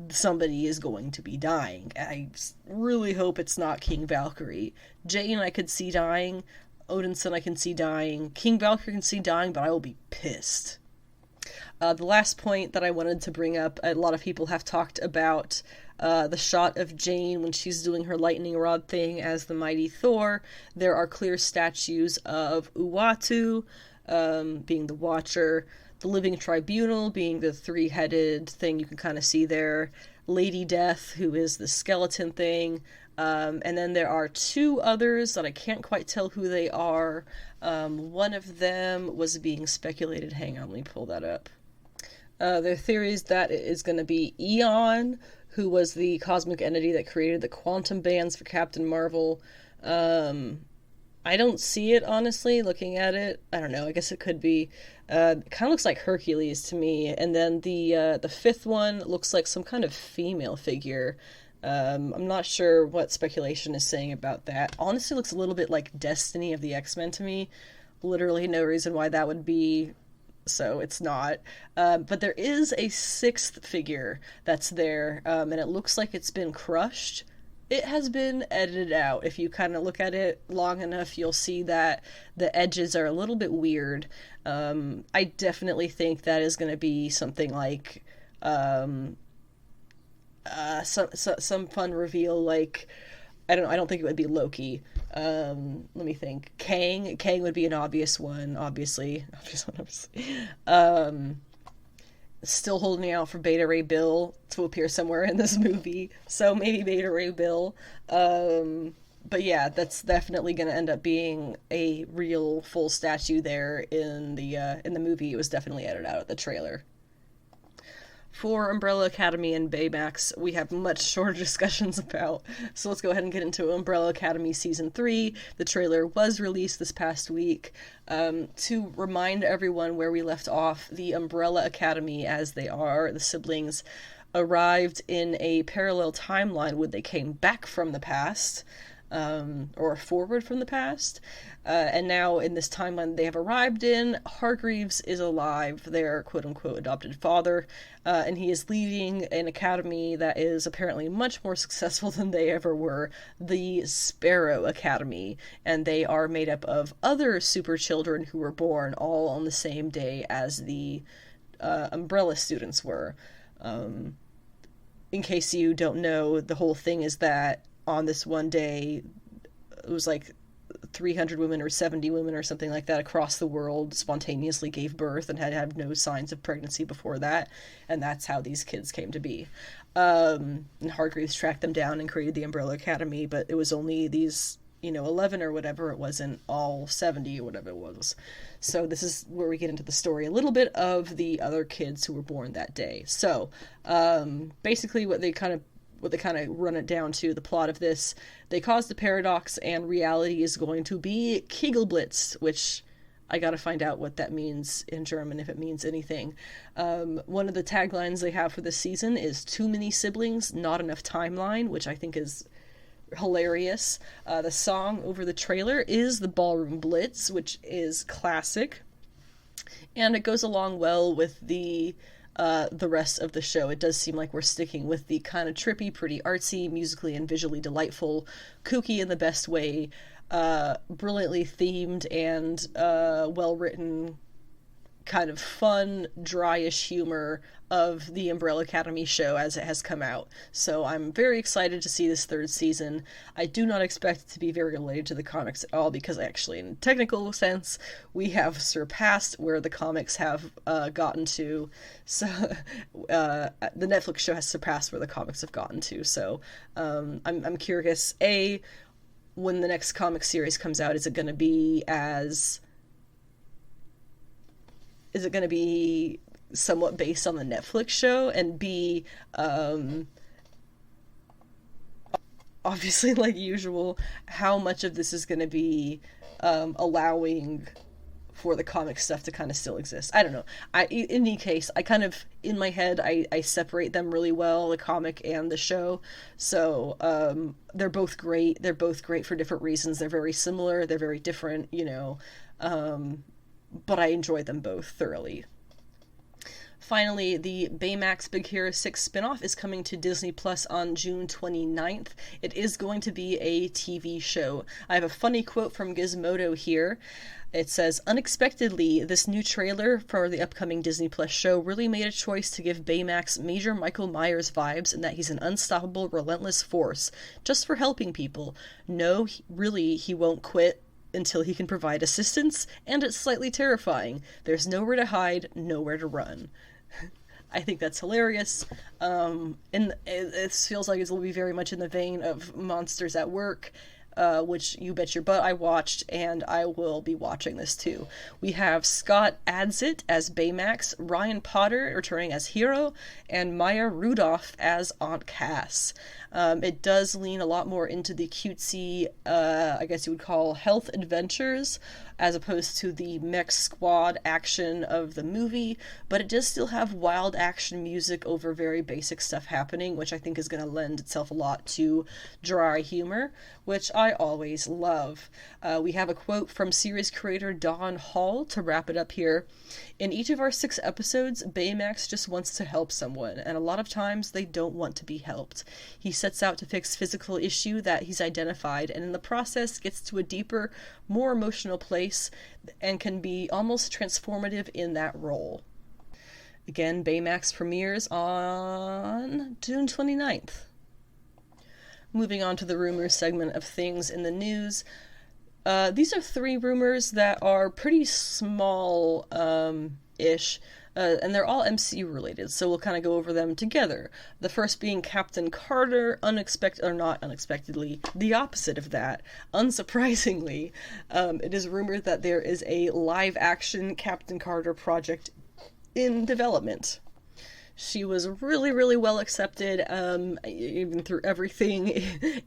Somebody is going to be dying. I really hope it's not King Valkyrie. Jane I could see dying. Odinson I can see dying. King Valkyrie can see dying, but I will be pissed. The last point that I wanted to bring up, a lot of people have talked about the shot of Jane when she's doing her lightning rod thing as the mighty Thor. There are clear statues of Uatu, being the Watcher, the Living Tribunal being the three-headed thing you can kind of see there, Lady Death, who is the skeleton thing, and then there are two others that I can't quite tell who they are. One of them was being speculated. Hang on, let me pull that up. There are theories that it is going to be Eon, who was the cosmic entity that created the quantum bands for Captain Marvel. I don't see it, honestly, looking at it. I don't know, I guess it could be. It kind of looks like Hercules to me. And then the fifth one looks like some kind of female figure. I'm not sure what speculation is saying about that. Honestly, looks a little bit like Destiny of the X-Men to me. Literally no reason why that would be, so it's not. But there is a sixth figure that's there, and it looks like it's been crushed. It has been edited out. If you kind of look at it long enough, you'll see that the edges are a little bit weird. I definitely think that is going to be something like some fun reveal, like, I don't think it would be Loki. Let me think. Kang would be an obvious one, obviously. Still holding out for Beta Ray Bill to appear somewhere in this movie, so maybe Beta Ray Bill. But yeah, that's definitely going to end up being a real full statue there in the movie. It was definitely edited out of the trailer. For Umbrella Academy and Baymax, we have much shorter discussions about, so let's go ahead and get into Umbrella Academy Season 3. The trailer was released this past week. To remind everyone where we left off, the Umbrella Academy, as they are, the siblings, arrived in a parallel timeline when they came back from the past, or forward from the past, and now in this timeline they have arrived in, Hargreaves is alive, their quote-unquote adopted father, and he is leading an academy that is apparently much more successful than they ever were, the Sparrow Academy, and they are made up of other super children who were born all on the same day as the Umbrella students were. In case you don't know, the whole thing is that on this one day, it was like 300 women or 70 women or something like that across the world spontaneously gave birth and had no signs of pregnancy before that, and that's how these kids came to be. And Hargreaves tracked them down and created the Umbrella Academy, but it was only these, 11 or whatever, it wasn't all 70 or whatever it was. So this is where we get into the story a little bit of the other kids who were born that day. So, basically what they kind of run it down to, the plot of this, they caused a paradox and reality is going to be Kegelblitz, which I gotta find out what that means in German, if it means anything. One of the taglines they have for this season is "Too many siblings, not enough timeline," which I think is hilarious. The song over the trailer is the Ballroom Blitz, which is classic, and it goes along well with the rest of the show. It does seem like we're sticking with the kind of trippy, pretty artsy, musically and visually delightful, kooky in the best way, brilliantly themed and well-written, kind of fun, dryish humor of the Umbrella Academy show as it has come out. So I'm very excited to see this third season. I do not expect it to be very related to the comics at all, because actually, in a technical sense, we have surpassed where the comics have gotten to. So the Netflix show has surpassed where the comics have gotten to. So I'm curious, when the next comic series comes out, is it going to be somewhat based on the Netflix show? And B, obviously, like usual, how much of this is going to be allowing for the comic stuff to kind of still exist. I don't know. In any case, I kind of, in my head, I separate them really well, the comic and the show. So they're both great. They're both great for different reasons. They're very similar. They're very different, you know. But I enjoy them both thoroughly. Finally, the Baymax Big Hero 6 spinoff is coming to Disney Plus on June 29th. It is going to be a TV show. I have a funny quote from Gizmodo here. It says, "Unexpectedly, this new trailer for the upcoming Disney Plus show really made a choice to give Baymax major Michael Myers vibes in that he's an unstoppable, relentless force, just for helping people. No, really, he won't quit until he can provide assistance, and it's slightly terrifying. There's nowhere to hide, nowhere to run." I think that's hilarious, and it feels like it will be very much in the vein of Monsters at Work, which you bet your butt I watched, and I will be watching this too. We have Scott Adsit as Baymax, Ryan Potter returning as Hero, and Maya Rudolph as Aunt Cass. It does lean a lot more into the cutesy, I guess you would call health adventures, as opposed to the mech squad action of the movie, but it does still have wild action music over very basic stuff happening, which I think is going to lend itself a lot to dry humor, which I always love. We have a quote from series creator Don Hall to wrap it up here. "In each of our 6 episodes, Baymax just wants to help someone, and a lot of times they don't want to be helped. He sets out to fix physical issue that he's identified, and in the process gets to a deeper, more emotional place, and can be almost transformative in that role." Again, Baymax premieres on June 29th. Moving on to the rumors segment of things in the news. These are 3 rumors that are pretty small-ish, and they're all MCU related, so we'll kind of go over them together. The first being Captain Carter, not unexpectedly, the opposite of that. Unsurprisingly, it is rumored that there is a live-action Captain Carter project in development. She was really, really well accepted, even through everything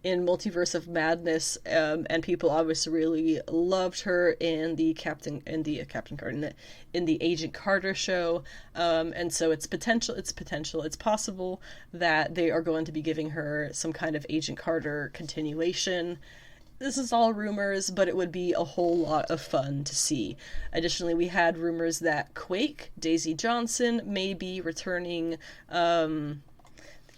in Multiverse of Madness, and people obviously really loved her in the Agent Carter show, and so it's possible that they are going to be giving her some kind of Agent Carter continuation. This is all rumors, but it would be a whole lot of fun to see. Additionally, we had rumors that Quake, Daisy Johnson, may be returning. The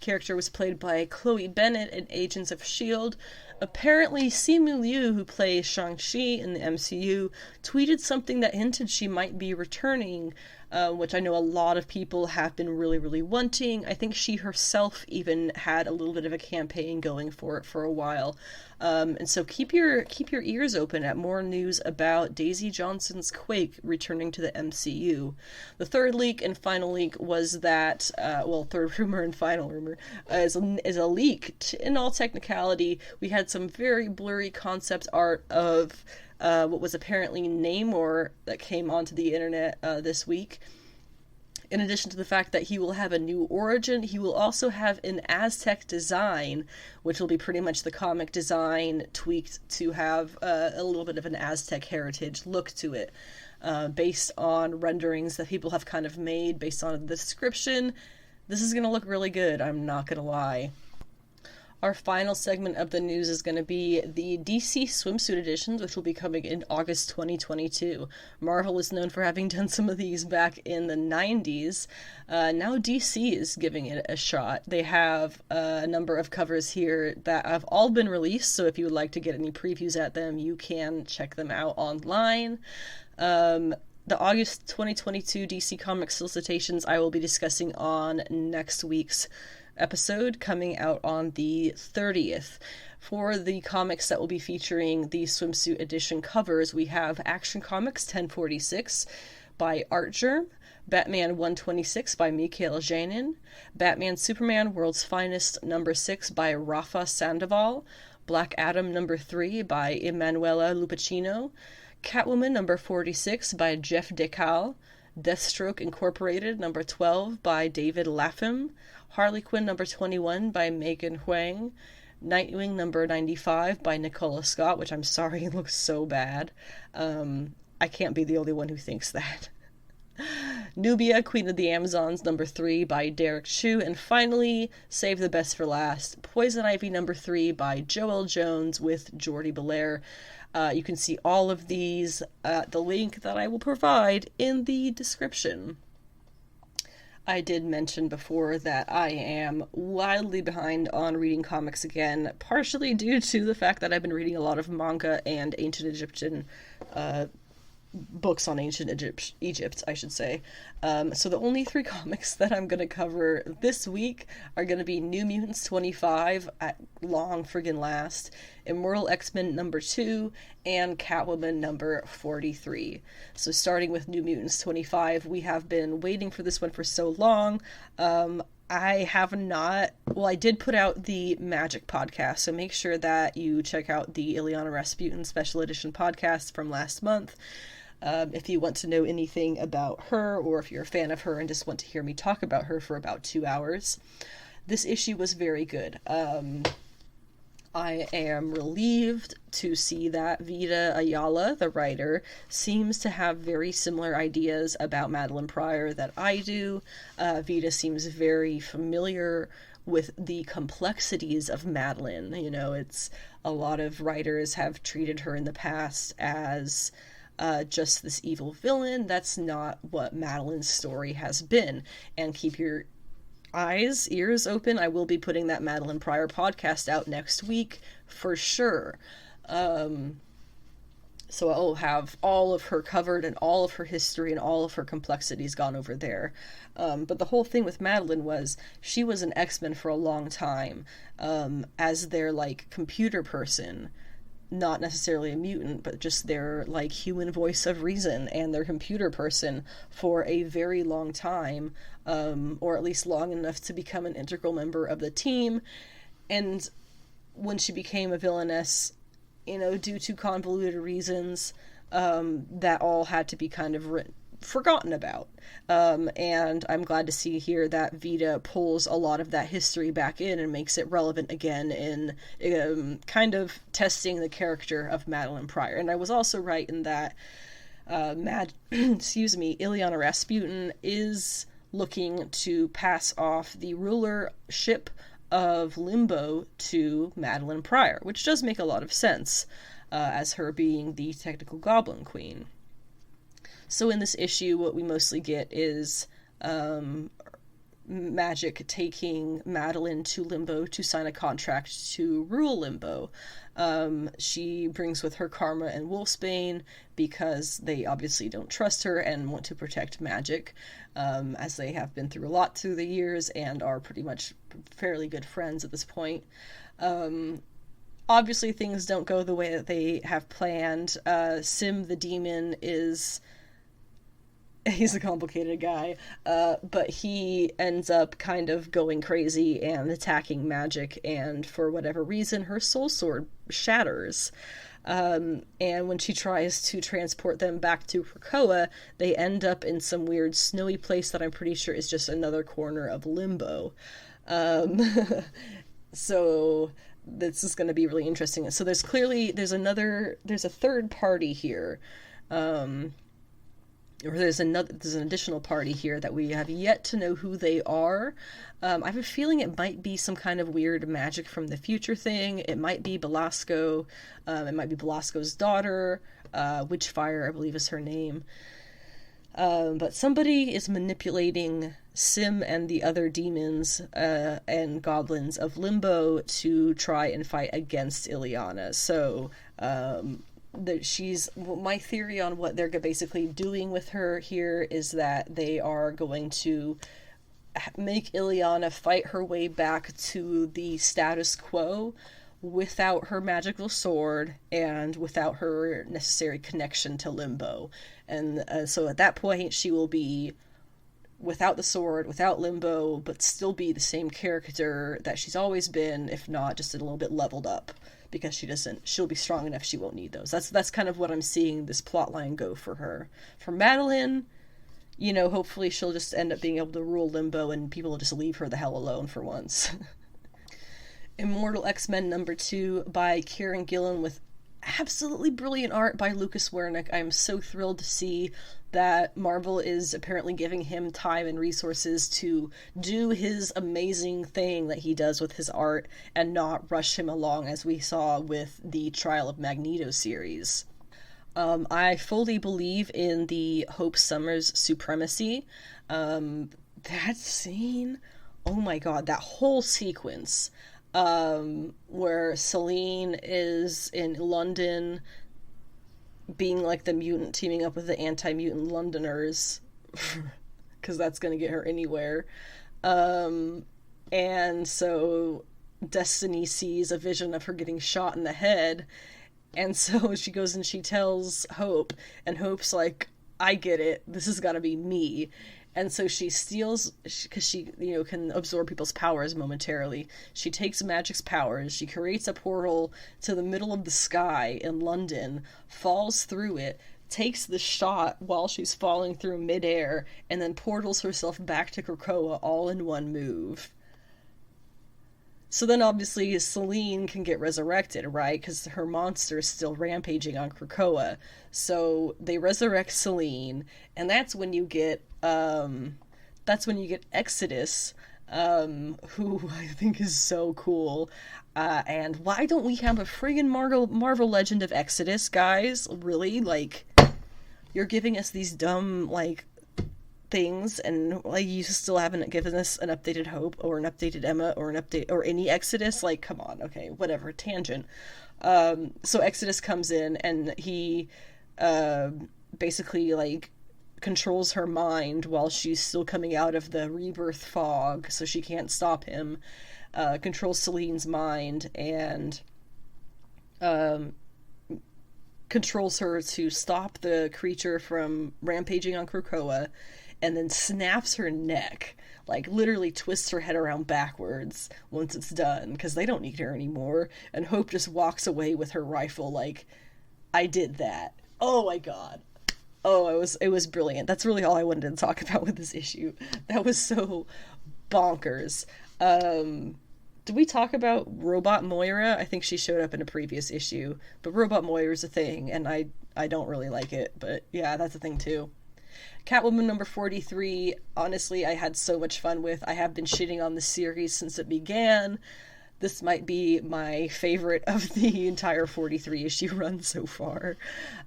character was played by Chloe Bennett in Agents of S.H.I.E.L.D. Apparently, Simu Liu, who plays Shang-Chi in the MCU, tweeted something that hinted she might be returning, which I know a lot of people have been really, really wanting. I think she herself even had a little bit of a campaign going for it for a while. And so keep your ears open at more news about Daisy Johnson's Quake returning to the MCU. The third leak and final leak was that, third rumor and final rumor, is a leak. In all technicality, we had some very blurry concept art of what was apparently Namor that came onto the internet this week. In addition to the fact that he will have a new origin, he will also have an Aztec design, which will be pretty much the comic design tweaked to have a little bit of an Aztec heritage look to it, based on renderings that people have kind of made based on the description. This is going to look really good, I'm not going to lie. Our final segment of the news is going to be the DC Swimsuit editions, which will be coming in August 2022. Marvel is known for having done some of these back in the 90s. Now DC is giving it a shot. They have a number of covers here that have all been released, so if you would like to get any previews at them, you can check them out online. The August 2022 DC Comics solicitations I will be discussing on next week's episode, coming out on the 30th. For the comics that will be featuring the swimsuit edition covers, we have Action Comics 1046 by Artgerm, Batman 126 by Mikhail Janin, Batman Superman World's Finest number 6 by Rafa Sandoval, Black Adam number 3 by Emanuela Lupacchino, Catwoman number 46 by Jeff Decal, Deathstroke Incorporated number 12 by David Lapham, Harley Quinn number 21 by Megan Huang, Nightwing number 95 by Nicola Scott, which I'm sorry looks so bad. I can't be the only one who thinks that. Nubia, Queen of the Amazons, number 3 by Derek Chu. And finally, save the best for last, Poison Ivy number 3 by Joel Jones with Jordi Belair. You can see all of these at the link that I will provide in the description. I did mention before that I am wildly behind on reading comics again, partially due to the fact that I've been reading a lot of manga and ancient Egyptian books on ancient Egypt, I should say. So the only 3 comics that I'm going to cover this week are going to be New Mutants 25 at long friggin' last, Immortal X-Men number 2, and Catwoman number 43. So starting with New Mutants 25, we have been waiting for this one for so long. I did put out the Magic podcast, so make sure that you check out the Illyana Rasputin Special Edition podcast from last month. If you want to know anything about her, or if you're a fan of her and just want to hear me talk about her for about 2 hours. This issue was very good. I am relieved to see that Vita Ayala, the writer, seems to have very similar ideas about Madeline Pryor that I do. Vita seems very familiar with the complexities of Madeline. You know, it's a lot of writers have treated her in the past as just this evil villain. That's not what Madeline's story has been. And keep your ears open. I will be putting that Madeline Pryor podcast out next week for sure. So I'll have all of her covered and all of her history and all of her complexities gone over there. But the whole thing with Madeline was she was an X-Men for a long time, as their like computer person. Not necessarily a mutant, but just their like human voice of reason and their computer person for a very long time, or at least long enough to become an integral member of the team. And when she became a villainess, you know, due to convoluted reasons, that all had to be kind of forgotten about. And I'm glad to see here that Vita pulls a lot of that history back in and makes it relevant again in kind of testing the character of Madeline Pryor. And I was also right in that Illyana Rasputin is looking to pass off the rulership of Limbo to Madeline Pryor, which does make a lot of sense, as her being the technical Goblin Queen. So in this issue, what we mostly get is Magic taking Madeline to Limbo to sign a contract to rule Limbo. She brings with her Karma and Wolfsbane because they obviously don't trust her and want to protect Magic, as they have been through a lot through the years and are pretty much fairly good friends at this point. Obviously things don't go the way that they have planned. Sim the Demon he's a complicated guy, but he ends up kind of going crazy and attacking Magic, and for whatever reason, her soul sword shatters. And when she tries to transport them back to Krakoa, they end up in some weird snowy place that I'm pretty sure is just another corner of Limbo. So this is going to be really interesting. So there's a third party here. Or there's an additional party here that we have yet to know who they are. I have a feeling it might be some kind of weird Magic from the Future thing. It might be Belasco. It might be Belasco's daughter. Witchfire, I believe, is her name. But somebody is manipulating Sim and the other demons and goblins of Limbo to try and fight against Illyana. So my theory on what they're basically doing with her here is that they are going to make Illyana fight her way back to the status quo without her magical sword and without her necessary connection to Limbo. And so at that point she will be without the sword, without Limbo, but still be the same character that she's always been, if not just a little bit leveled up. Because she'll be strong enough, she won't need those. That's kind of what I'm seeing this plotline go for her. For Madeline, you know, hopefully she'll just end up being able to rule Limbo and people will just leave her the hell alone for once. Immortal X-Men number 2 by Kieran Gillen with absolutely brilliant art by Lucas Wernick. I'm so thrilled to see that Marvel is apparently giving him time and resources to do his amazing thing that he does with his art and not rush him along as we saw with the Trial of Magneto series. I fully believe in the Hope Summers supremacy. That scene, oh my god, that whole sequence, where Selene is in London being like the mutant teaming up with the anti-mutant Londoners, because that's going to get her anywhere. And so Destiny sees a vision of her getting shot in the head, and so she goes and she tells Hope, and Hope's like, I get it, this has got to be me. And so she steals, because she, can absorb people's powers momentarily. She takes Magic's powers, she creates a portal to the middle of the sky in London, falls through it, takes the shot while she's falling through midair, and then portals herself back to Krakoa all in one move. So then obviously Selene can get resurrected, right? Because her monster is still rampaging on Krakoa. So they resurrect Selene, and that's when you get Exodus, who I think is so cool. And why don't we have a friggin' Marvel Legend of Exodus, guys? Really? Like, you're giving us these dumb, like, things, and like you still haven't given us an updated Hope or an updated Emma or an update or any Exodus. Like, come on. Okay, whatever, tangent. So Exodus comes in and he basically like controls her mind while she's still coming out of the rebirth fog, so she can't stop him. Controls Selene's mind and controls her to stop the creature from rampaging on Krakoa, and then snaps her neck, like literally twists her head around backwards once it's done, because they don't need her anymore, and Hope just walks away with her rifle like, I did that. Oh my god. Oh, it was brilliant. That's really all I wanted to talk about with this issue. That was so bonkers. Did we talk about Robot Moira? I think she showed up in a previous issue, but Robot Moira's a thing, and I don't really like it, but yeah, that's a thing too. Catwoman number 43, honestly, I had so much fun with. I have been shitting on the series since it began. This might be my favorite of the entire 43 issue run so far.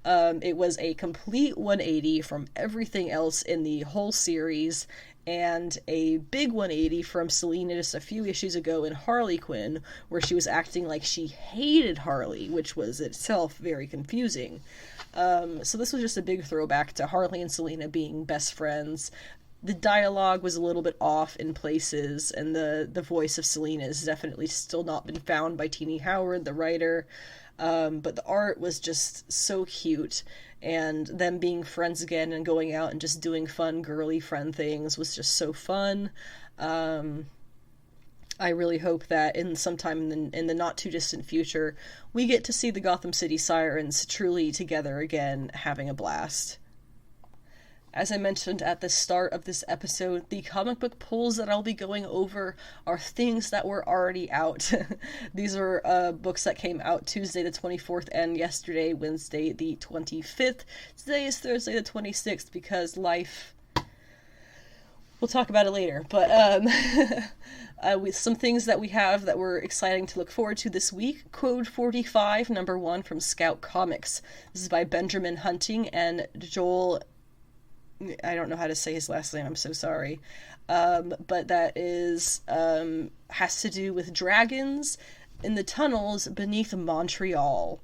It was a complete 180 from everything else in the whole series, and a big 180 from Selena just a few issues ago in Harley Quinn, where she was acting like she hated Harley, which was itself very confusing. So this was just a big throwback to Harley and Selena being best friends. The dialogue was a little bit off in places, and the voice of Selena has definitely still not been found by Teenie Howard, the writer. But the art was just so cute, and them being friends again and going out and just doing fun, girly friend things was just so fun. I really hope that in sometime in the not too distant future, we get to see the Gotham City Sirens truly together again, having a blast. As I mentioned at the start of this episode, the comic book pulls that I'll be going over are things that were already out. These are books that came out Tuesday the 24th and yesterday, Wednesday the 25th. Today is Thursday the 26th because life... We'll talk about it later, but with some things that we have that were exciting to look forward to this week. Code 45, number 1 from Scout Comics. This is by Benjamin Hunting and Joel... I don't know how to say his last name, I'm so sorry. But that is, has to do with dragons in the tunnels beneath Montreal.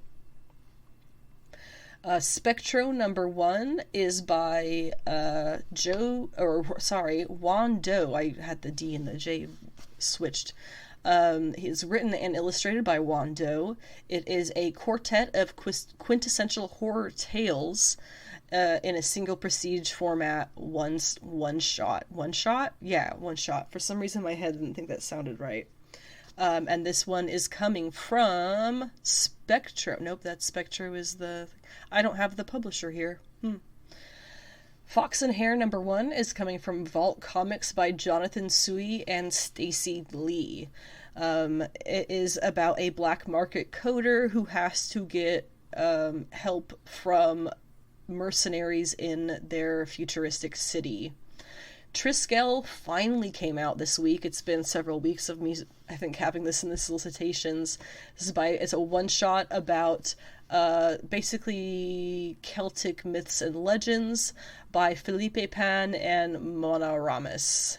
Spectro number 1 is by Juan Doe. I had the D and the J switched. It's written and illustrated by Juan Doe. It is a quartet of quintessential horror tales in a single prestige format, one shot. Yeah, one shot. For some reason my head didn't think that sounded right. And this one is coming from Spectro. Nope, that Spectro is the... I don't have the publisher here. Fox and Hare number 1 is coming from Vault Comics by Jonathan Sui and Stacy Lee. It is about a black market coder who has to get help from mercenaries in their futuristic city. Triskel finally came out this week. It's been several weeks of me, I think, having this in the solicitations. It's a one-shot about basically Celtic myths and legends by Felipe Pan and Mona Ramos.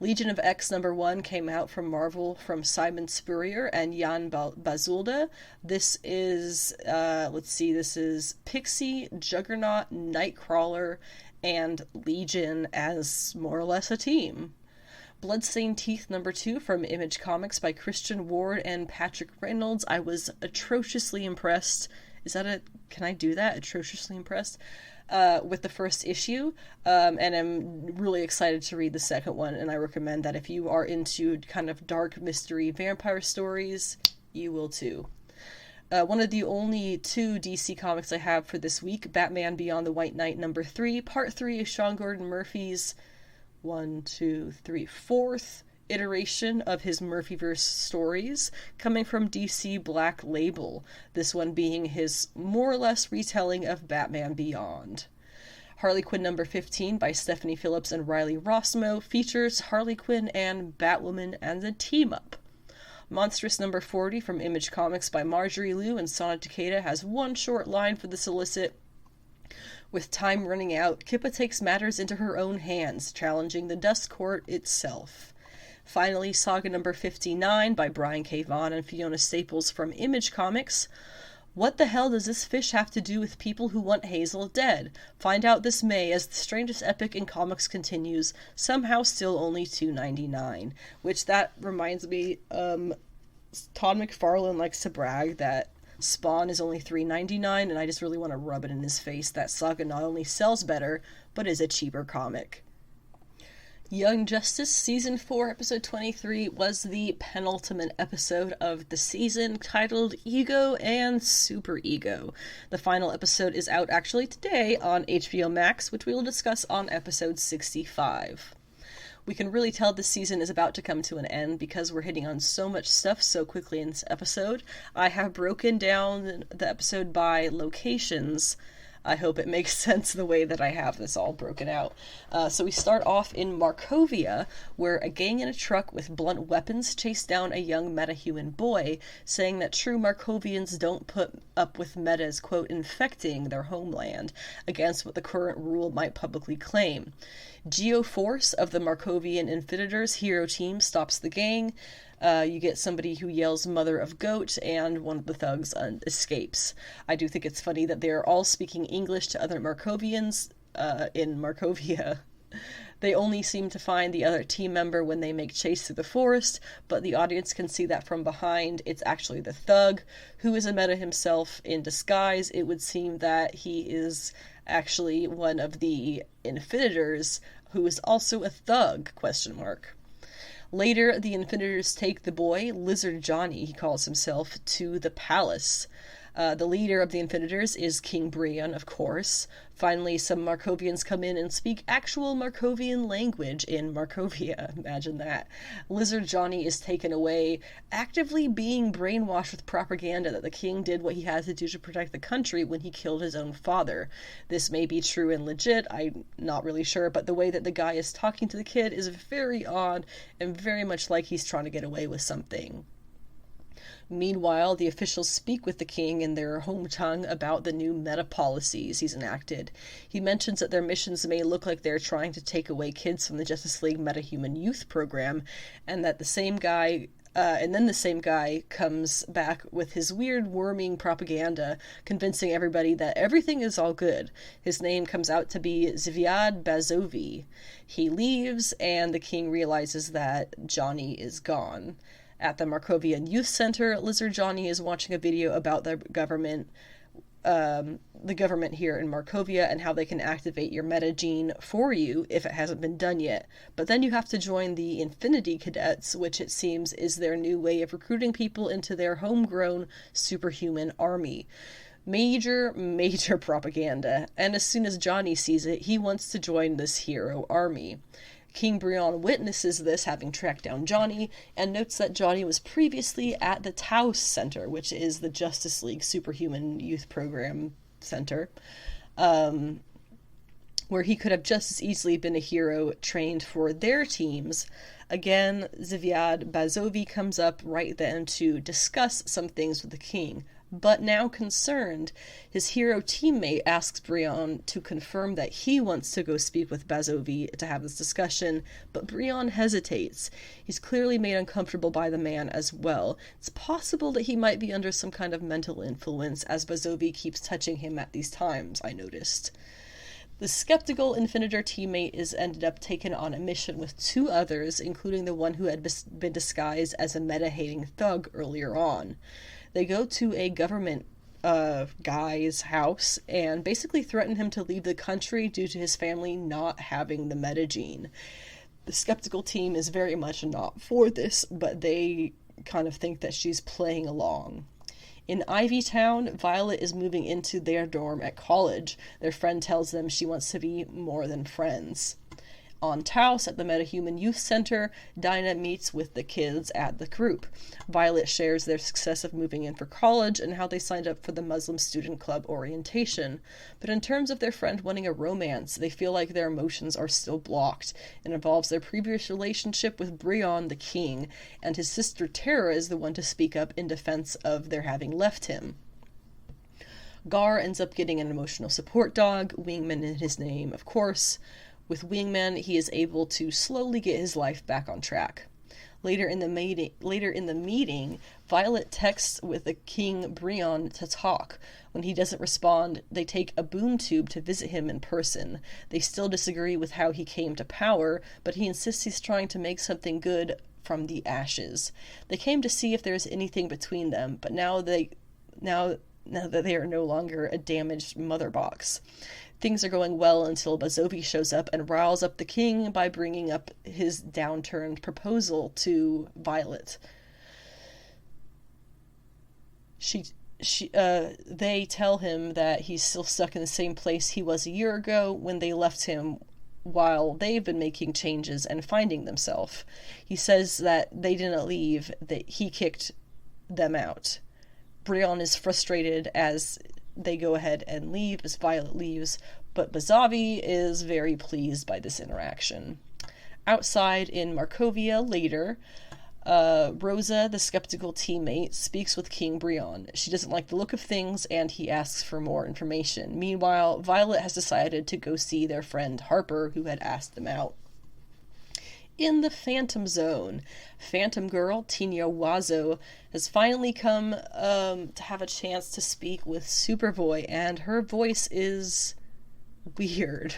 Legion of X #1 came out from Marvel from Simon Spurrier and Jan Bazulda. This is, this is Pixie, Juggernaut, Nightcrawler, and Legion as more or less a team. Bloodstained Teeth #2 from Image Comics by Christian Ward and Patrick Reynolds. I was atrociously impressed. Can I do that? Atrociously impressed? With the first issue, and I'm really excited to read the second one, and I recommend that if you are into kind of dark mystery vampire stories, you will too. One of the only 2 DC comics I have for this week, Batman Beyond the White Knight #3. Part 3 is Sean Gordon Murphy's 4th iteration of his Murphyverse stories, coming from DC Black Label, this one being his more or less retelling of Batman Beyond. Harley Quinn #15 by Stephanie Phillips and Riley Rossmo features Harley Quinn and Batwoman and a team-up. Monstrous #40 from Image Comics by Marjorie Liu and Sana Takeda has one short line for the solicit. With time running out, Kippa takes matters into her own hands, challenging the Dust Court itself. Finally, Saga #59 by Brian K. Vaughan and Fiona Staples from Image Comics. What the hell does this fish have to do with people who want Hazel dead? Find out this May as the strangest epic in comics continues, somehow still only $2.99. Which, that reminds me, Todd McFarlane likes to brag that Spawn is only $3.99, and I just really want to rub it in his face that Saga not only sells better, but is a cheaper comic. Young Justice Season 4, Episode 23 was the penultimate episode of the season, titled Ego and Super Ego. The final episode is out actually today on HBO Max, which we will discuss on Episode 65. We can really tell this season is about to come to an end because we're hitting on so much stuff so quickly in this episode. I have broken down the episode by locations. I hope it makes sense the way that I have this all broken out. So we start off in Markovia, where a gang in a truck with blunt weapons chase down a young metahuman boy, saying that true Markovians don't put up with metas, quote, infecting their homeland, against what the current rule might publicly claim. Geoforce of the Markovian Infinitors hero team stops the gang. You get somebody who yells Mother of Goat, and one of the thugs escapes. I do think it's funny that they're all speaking English to other Markovians in Markovia. They only seem to find the other team member when they make chase through the forest, but the audience can see that from behind it's actually the thug, who is a meta himself in disguise. It would seem that he is actually one of the Infinitors, who is also a thug, ? Later, the Infinitors take the boy, Lizard Johnny, he calls himself, to the palace. The leader of the Infinitors is King Brion, of course. Finally, some Markovians come in and speak actual Markovian language in Markovia. Imagine that. Lizard Johnny is taken away, actively being brainwashed with propaganda that the king did what he had to do to protect the country when he killed his own father. This may be true and legit, I'm not really sure, but the way that the guy is talking to the kid is very odd and very much like he's trying to get away with something. Meanwhile, the officials speak with the king in their home tongue about the new meta policies he's enacted. He mentions that their missions may look like they're trying to take away kids from the Justice League Metahuman Youth Program, and that the same guy comes back with his weird worming propaganda, convincing everybody that everything is all good. His name comes out to be Zviad Bazovi. He leaves, and the king realizes that Johnny is gone. At the Markovian Youth Center, Lizard Johnny is watching a video about the government here in Markovia and how they can activate your meta gene for you if it hasn't been done yet. But then you have to join the Infinity Cadets, which it seems is their new way of recruiting people into their homegrown superhuman army. Major propaganda, and as soon as Johnny sees it, he wants to join this hero army. King Brion witnesses this, having tracked down Johnny, and notes that Johnny was previously at the Taos Center, which is the Justice League Superhuman Youth Program Center, where he could have just as easily been a hero trained for their teams. Again, Zviad Bazovi comes up right then to discuss some things with the king. But now concerned, his hero teammate asks Brion to confirm that he wants to go speak with Bazovi to have this discussion, but Brion hesitates. He's clearly made uncomfortable by the man as well. It's possible that he might be under some kind of mental influence, as Bazovi keeps touching him at these times, I noticed. The skeptical Infinitor teammate is ended up taken on a mission with 2 others, including the one who had been disguised as a meta-hating thug earlier on. They go to a government guy's house and basically threaten him to leave the country due to his family not having the meta gene. The skeptical team is very much not for this, but they kind of think that she's playing along. In Ivy Town, Violet is moving into their dorm at college. Their friend tells them she wants to be more than friends. On Taos, at the Metahuman Youth Center, Dinah meets with the kids at the group. Violet shares their success of moving in for college and how they signed up for the Muslim Student Club orientation. But in terms of their friend wanting a romance, they feel like their emotions are still blocked. It involves their previous relationship with Brion the King, and his sister Tara is the one to speak up in defense of their having left him. Gar ends up getting an emotional support dog, Wingman in his name, of course. With Wingman, he is able to slowly get his life back on track. Later in the meeting, Violet texts with the King Brion to talk. When he doesn't respond, they take a boom tube to visit him in person. They still disagree with how he came to power, but he insists he's trying to make something good from the ashes. They came to see if there's anything between them, but now that they are no longer a damaged mother box. Things are going well until Bazovi shows up and riles up the king by bringing up his downturned proposal to Violet. They tell him that he's still stuck in the same place he was a year ago when they left him, while they've been making changes and finding themselves. He says that they didn't leave, that he kicked them out. Brion is frustrated as they go ahead and leave, as Violet leaves, but Bazovi is very pleased by this interaction. Outside in Markovia later, Rosa, the skeptical teammate, speaks with King Brion. She doesn't like the look of things, and he asks for more information. Meanwhile, Violet has decided to go see their friend Harper, who had asked them out. In the Phantom Zone, Phantom Girl, Tinia Wazo, has finally come to have a chance to speak with Superboy, and her voice is weird.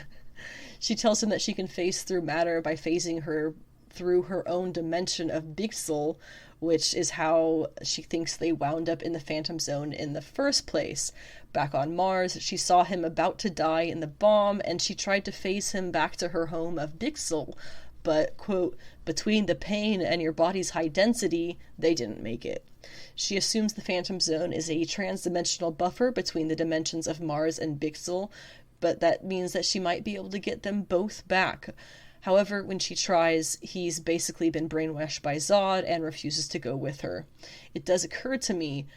She tells him that she can phase through matter by phasing her through her own dimension of Bixel, which is how she thinks they wound up in the Phantom Zone in the first place. Back on Mars, she saw him about to die in the bomb, and she tried to phase him back to her home of Bixel, but, quote, between the pain and your body's high density, they didn't make it. She assumes the Phantom Zone is a trans-dimensional buffer between the dimensions of Mars and Bixel, but that means that she might be able to get them both back. However, when she tries, he's basically been brainwashed by Zod and refuses to go with her. It does occur to me,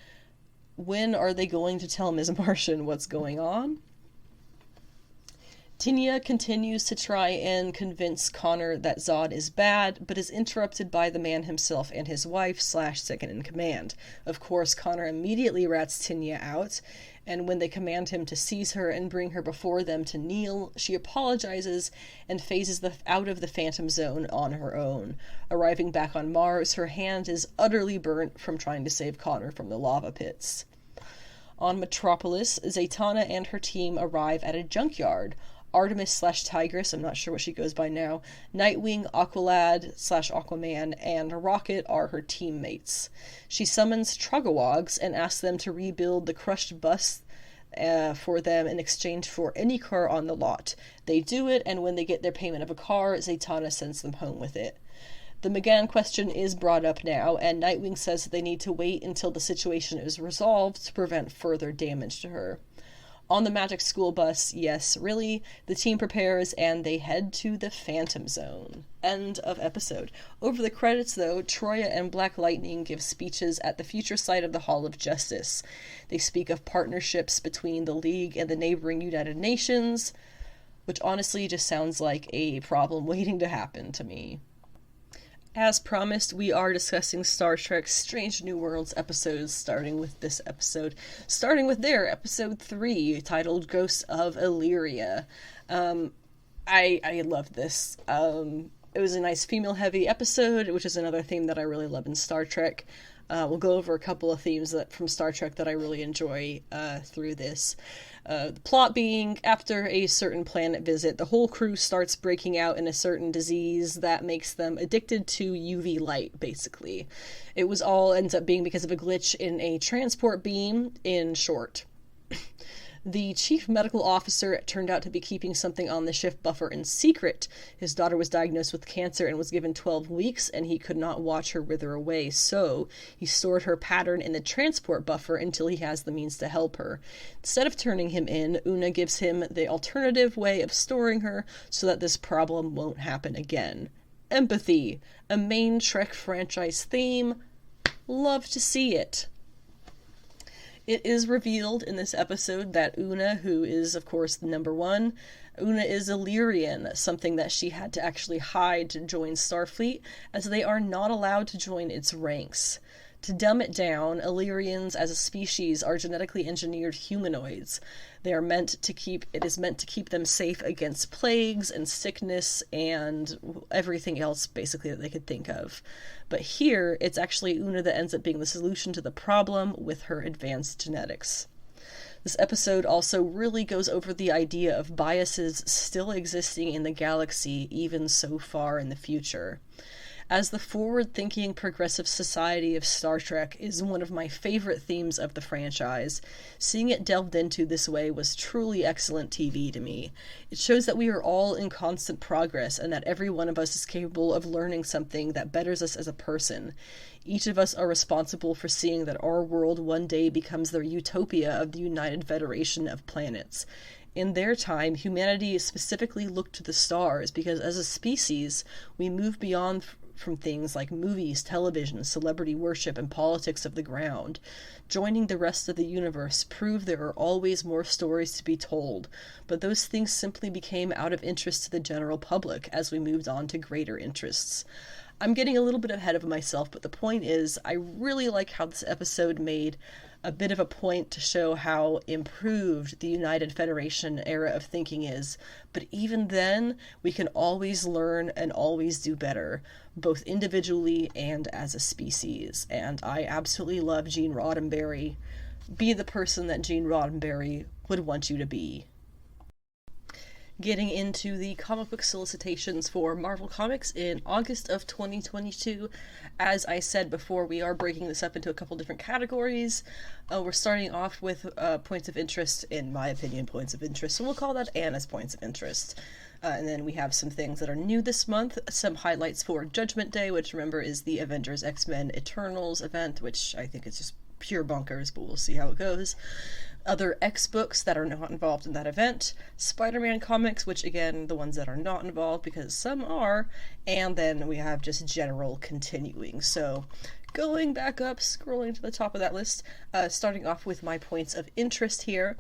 when are they going to tell Ms. Martian what's going on? Tinia continues to try and convince Connor that Zod is bad, but is interrupted by the man himself and his wife / second-in-command. Of course, Connor immediately rats Tinia out, and when they command him to seize her and bring her before them to kneel, she apologizes and phases out of the Phantom Zone on her own. Arriving back on Mars, her hand is utterly burnt from trying to save Connor from the lava pits. On Metropolis, Zatanna and her team arrive at a junkyard. Artemis / Tigress, I'm not sure what she goes by now, Nightwing, Aqualad / Aquaman, and Rocket are her teammates. She summons Truggawogs and asks them to rebuild the crushed bus for them in exchange for any car on the lot. They do it, and when they get their payment of a car, Zatanna sends them home with it. The McGann question is brought up now, and Nightwing says that they need to wait until the situation is resolved to prevent further damage to her. On the Magic School Bus, yes, really, the team prepares and they head to the Phantom Zone. End of episode. Over the credits, though, Troya and Black Lightning give speeches at the future site of the Hall of Justice. They speak of partnerships between the League and the neighboring United Nations, which honestly just sounds like a problem waiting to happen to me. As promised, we are discussing Star Trek Strange New Worlds episodes, starting with this episode. Starting with their episode 3, titled Ghosts of Illyria. I loved this. It was a nice female-heavy episode, which is another theme that I really love in Star Trek. We'll go over a couple of themes from Star Trek that I really enjoy through this. The plot being, after a certain planet visit, the whole crew starts breaking out in a certain disease that makes them addicted to UV light, basically. It all ends up being because of a glitch in a transport beam, in short. The chief medical officer turned out to be keeping something on the shift buffer in secret. His daughter was diagnosed with cancer and was given 12 weeks, and he could not watch her wither away, so he stored her pattern in the transport buffer until he has the means to help her. Instead of turning him in, Una gives him the alternative way of storing her so that this problem won't happen again. Empathy, a main Trek franchise theme. Love to see it. It is revealed in this episode that Una, who is, of course, number 1, Una is Illyrian, something that she had to actually hide to join Starfleet, as they are not allowed to join its ranks. To dumb it down, Illyrians as a species are genetically engineered humanoids. It is meant to keep them safe against plagues and sickness and everything else, basically, that they could think of. But here, it's actually Una that ends up being the solution to the problem with her advanced genetics. This episode also really goes over the idea of biases still existing in the galaxy, even so far in the future. As the forward-thinking progressive society of Star Trek is one of my favorite themes of the franchise, seeing it delved into this way was truly excellent TV to me. It shows that we are all in constant progress and that every one of us is capable of learning something that betters us as a person. Each of us are responsible for seeing that our world one day becomes the utopia of the United Federation of Planets. In their time, humanity specifically looked to the stars because as a species, we move beyond from things like movies, television, celebrity worship, and politics of the ground. Joining the rest of the universe proved there are always more stories to be told, but those things simply became out of interest to the general public as we moved on to greater interests. I'm getting a little bit ahead of myself, but the point is, I really like how this episode made a bit of a point to show how improved the United Federation era of thinking is, but even then, we can always learn and always do better, both individually and as a species, and I absolutely love Gene Roddenberry. Be the person that Gene Roddenberry would want you to be. Getting into the comic book solicitations for Marvel Comics in August of 2022. As I said before, we are breaking this up into a couple different categories. We're starting off with points of interest, in my opinion, points of interest, so we'll call that Anna's points of interest. And then we have some things that are new this month, some highlights for Judgment Day, which remember is the Avengers X-Men Eternals event, which I think is just pure bonkers, but we'll see how it goes. Other X books that are not involved in that event, Spider-Man comics, which again, the ones that are not involved, because some are, and then we have just general continuing. So, going back up, scrolling to the top of that list, starting off with my points of interest here,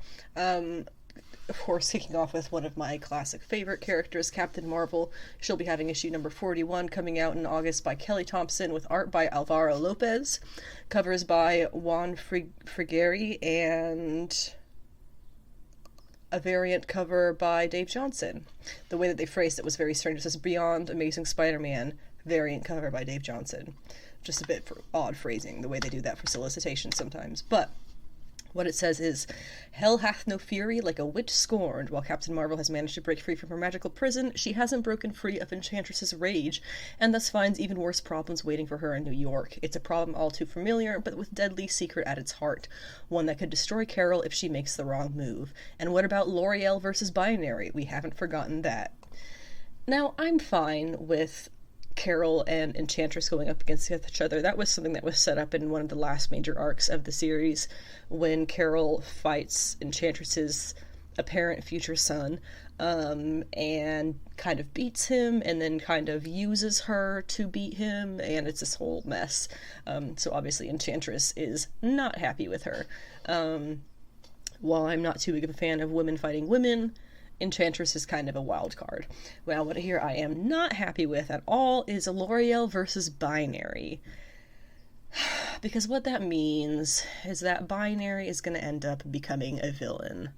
of course, kicking off with one of my classic favorite characters, Captain Marvel. She'll be having issue number 41 coming out in August by Kelly Thompson with art by Alvaro Lopez, covers by Juan Frigeri, and a variant cover by Dave Johnson. The way that they phrased it was very strange. It says Beyond Amazing Spider-Man, variant cover by Dave Johnson. Just a bit odd phrasing, the way they do that for solicitation sometimes. But what it says is, Hell hath no fury like a witch scorned. While Captain Marvel has managed to break free from her magical prison, she hasn't broken free of Enchantress's rage, and thus finds even worse problems waiting for her in New York. It's a problem all too familiar, but with deadly secret at its heart. One that could destroy Carol if she makes the wrong move. And what about L'Oreal versus Binary? We haven't forgotten that. Now, I'm fine with Carol and Enchantress going up against each other. That was something that was set up in one of the last major arcs of the series, when Carol fights Enchantress's apparent future son, and kind of beats him, and then kind of uses her to beat him, and it's this whole mess. So obviously Enchantress is not happy with her. While I'm not too big of a fan of women fighting women, Enchantress is kind of a wild card. Well, what here I am not happy with at all is L'Oreal versus Binary. Because what that means is that Binary is going to end up becoming a villain.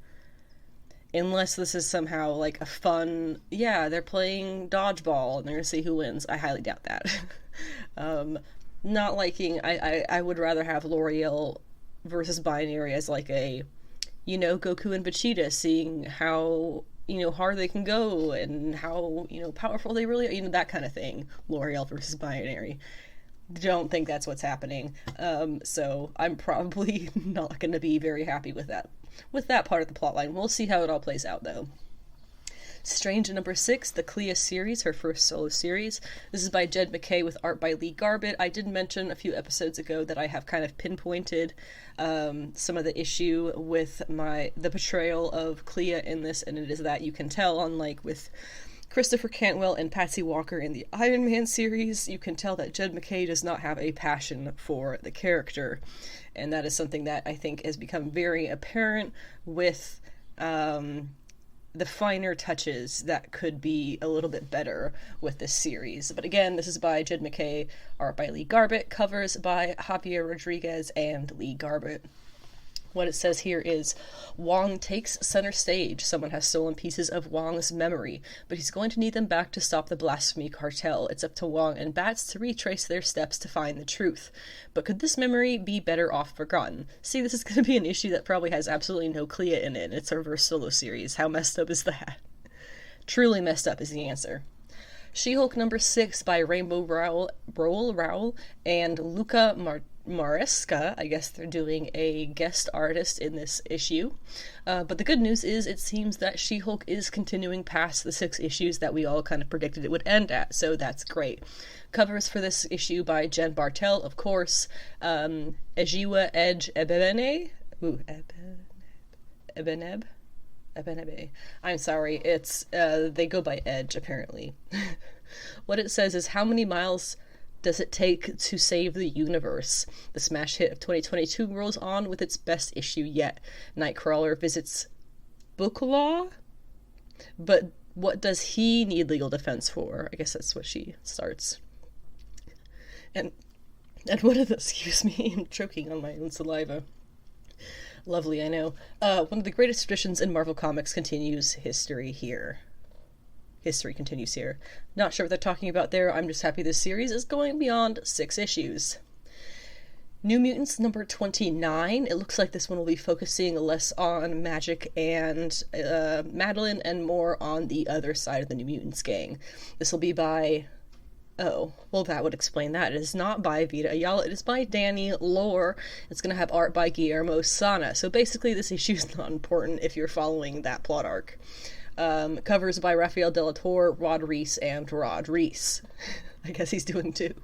Unless this is somehow like a fun, yeah, they're playing dodgeball and they're going to see who wins. I highly doubt that. Not liking, I would rather have L'Oreal versus Binary as like a, you know, Goku and Vegeta, seeing how, you know, hard they can go and how, you know, powerful they really are, you know, that kind of thing. L'Oreal versus Binary. Don't think that's what's happening. So I'm probably not going to be very happy with that part of the plotline. We'll see how it all plays out, though. Strange number 6, the Clea series, her first solo series. This is by Jed MacKay with art by Lee Garbett. I did mention a few episodes ago that I have kind of pinpointed some of the issue with the portrayal of Clea in this, and it is that you can tell, unlike with Christopher Cantwell and Patsy Walker in the Iron Man series, you can tell that Jed MacKay does not have a passion for the character, and that is something that I think has become very apparent with the finer touches that could be a little bit better with this series. But again, this is by Jed MacKay, art by Lee Garbett, covers by Javier Rodriguez and Lee Garbett. What it says here is, Wong takes center stage. Someone has stolen pieces of Wong's memory, but he's going to need them back to stop the Blasphemy Cartel. It's up to Wong and Bats to retrace their steps to find the truth. But could this memory be better off forgotten? See, this is going to be an issue that probably has absolutely no Clea in it. It's a reverse solo series. How messed up is that? Truly messed up is the answer. She-Hulk number 6 by Rainbow Rowell and Luca Maresca. I guess they're doing a guest artist in this issue. But the good news is it seems that She-Hulk is continuing past the 6 issues that we all kind of predicted it would end at, so that's great. Covers for this issue by Jen Bartel, of course. Ejiwa Edge Ebenebe. Ebenebe. I'm sorry, it's, they go by Edge, apparently. What it says is, how many miles does it take to save the universe? The smash hit of 2022 rolls on with its best issue yet. Nightcrawler visits Bukalaw? But what does he need legal defense for? I guess that's what she starts. And what are the, excuse me, I'm choking on my own saliva. Lovely, I know. One of the greatest traditions in Marvel Comics continues. History continues here. Not sure what they're talking about there. I'm just happy this series is going beyond 6 issues. New Mutants number 29. It looks like this one will be focusing less on Magic and Madeline and more on the other side of the New Mutants gang. This will be by... Oh, well, that would explain that. It is not by Vita Ayala. It is by Danny Lore. It's going to have art by Guillermo Sana. So basically, this issue is not important if you're following that plot arc. Covers by Rafael de la Torre, Rod Reese, and Rod Reese. I guess he's doing 2.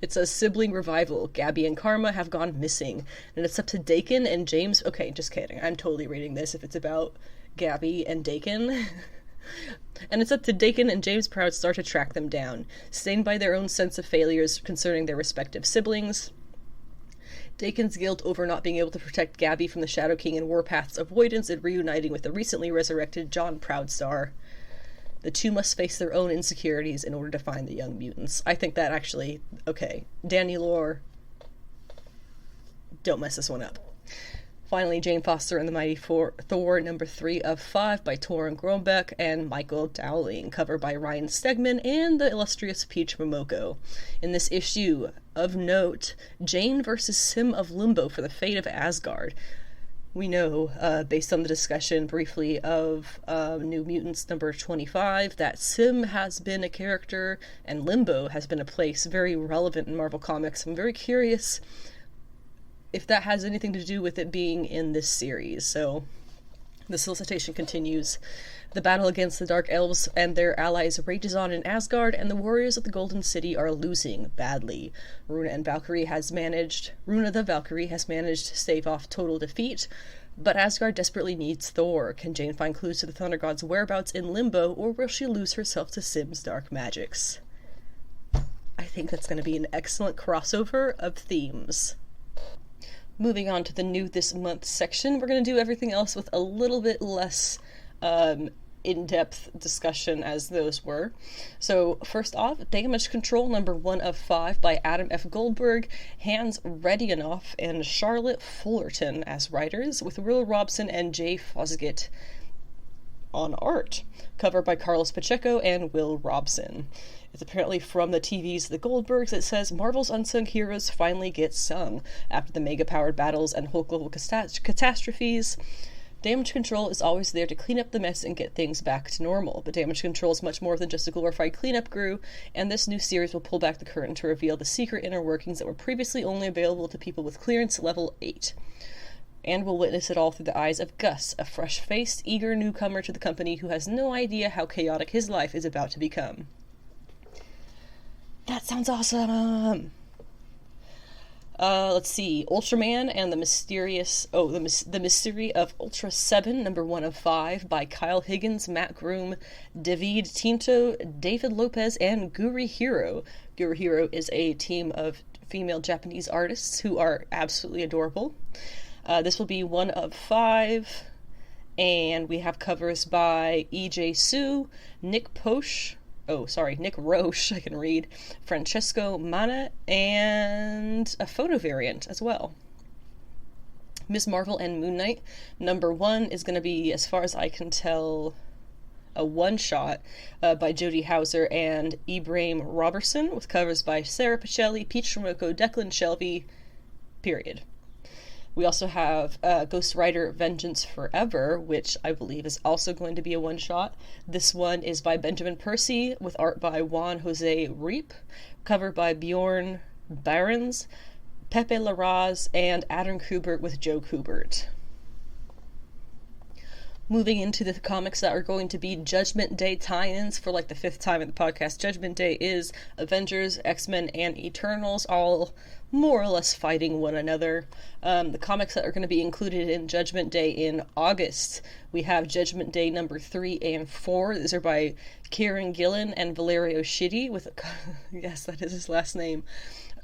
It's a sibling revival. Gabby and Karma have gone missing. And it's up to Dakin and James... Okay, just kidding. I'm totally reading this if it's about Gabby and Dakin. And it's up to Dakin and James Proudstar to track them down. Stained by their own sense of failures concerning their respective siblings, Dakin's guilt over not being able to protect Gabby from the Shadow King and Warpath's avoidance and reuniting with the recently resurrected John Proudstar. The two must face their own insecurities in order to find the young mutants. I think that actually... Okay. Danny Lore, don't mess this one up. Finally, Jane Foster and the Mighty Thor number 3 of 5 by Torun Grombeck and Michael Dowling, cover by Ryan Stegman and the illustrious Peach Momoko. In this issue, of note, Jane versus Sim of Limbo for the fate of Asgard. We know, based on the discussion briefly of New Mutants number 25, that Sim has been a character and Limbo has been a place very relevant in Marvel Comics. I'm very curious if that has anything to do with it being in this series. So The solicitation continues. The battle against the Dark Elves and their allies rages on in Asgard, and the warriors of the Golden City are losing badly. Runa the Valkyrie has managed to stave off total defeat, but Asgard desperately needs Thor. Can Jane find clues to the Thunder God's whereabouts in Limbo, or will she lose herself to Sim's dark magics? I think that's going to be an excellent crossover of themes. Moving on to the new this month section, we're going to do everything else with a little bit less in-depth discussion as those were. So first off, Damage Control number 1 of 5 by Adam F. Goldberg, Hans Redionoff and Charlotte Fullerton as writers, with Will Robson and Jay Fosgate on art. Cover by Carlos Pacheco and Will Robson. It's apparently from the TV's The Goldbergs. It says, Marvel's unsung heroes finally get sung. After the mega-powered battles and Hulk-level catastrophes, Damage Control is always there to clean up the mess and get things back to normal. But Damage Control is much more than just a glorified cleanup crew, and this new series will pull back the curtain to reveal the secret inner workings that were previously only available to people with clearance level 8. And we'll witness it all through the eyes of Gus, a fresh-faced, eager newcomer to the company who has no idea how chaotic his life is about to become. That sounds awesome! Let's see. Ultraman and the Mystery of Ultra 7, number 1 of 5, by Kyle Higgins, Matt Groom, David Tinto, David Lopez, and Guri Hiro. Guri Hiro is a team of female Japanese artists who are absolutely adorable. This will be 1 of 5, and we have covers by E.J. Su, Nick Roche, I can read, Francesco Mana, and a photo variant as well. Ms. Marvel and Moon Knight, number 1, is going to be, as far as I can tell, a one-shot by Jody Hauser and Ibrahim Robertson, with covers by Sarah Pacelli, Pete Shimoko, Declan Shelby, period. We also have Ghost Rider Vengeance Forever, which I believe is also going to be a one-shot. This one is by Benjamin Percy, with art by Juan Jose Reap, cover by Bjorn Barons, Pepe Larraz, and Adam Kubert with Joe Kubert. Moving into the comics that are going to be Judgment Day tie-ins for like the 5th time in the podcast. Judgment Day is Avengers, X-Men, and Eternals, all more or less fighting one another. The comics that are going to be included in Judgment Day in August, we have Judgment Day number 3 and 4. These are by Kieran Gillen and Valerio Schiti, with yes, that is his last name.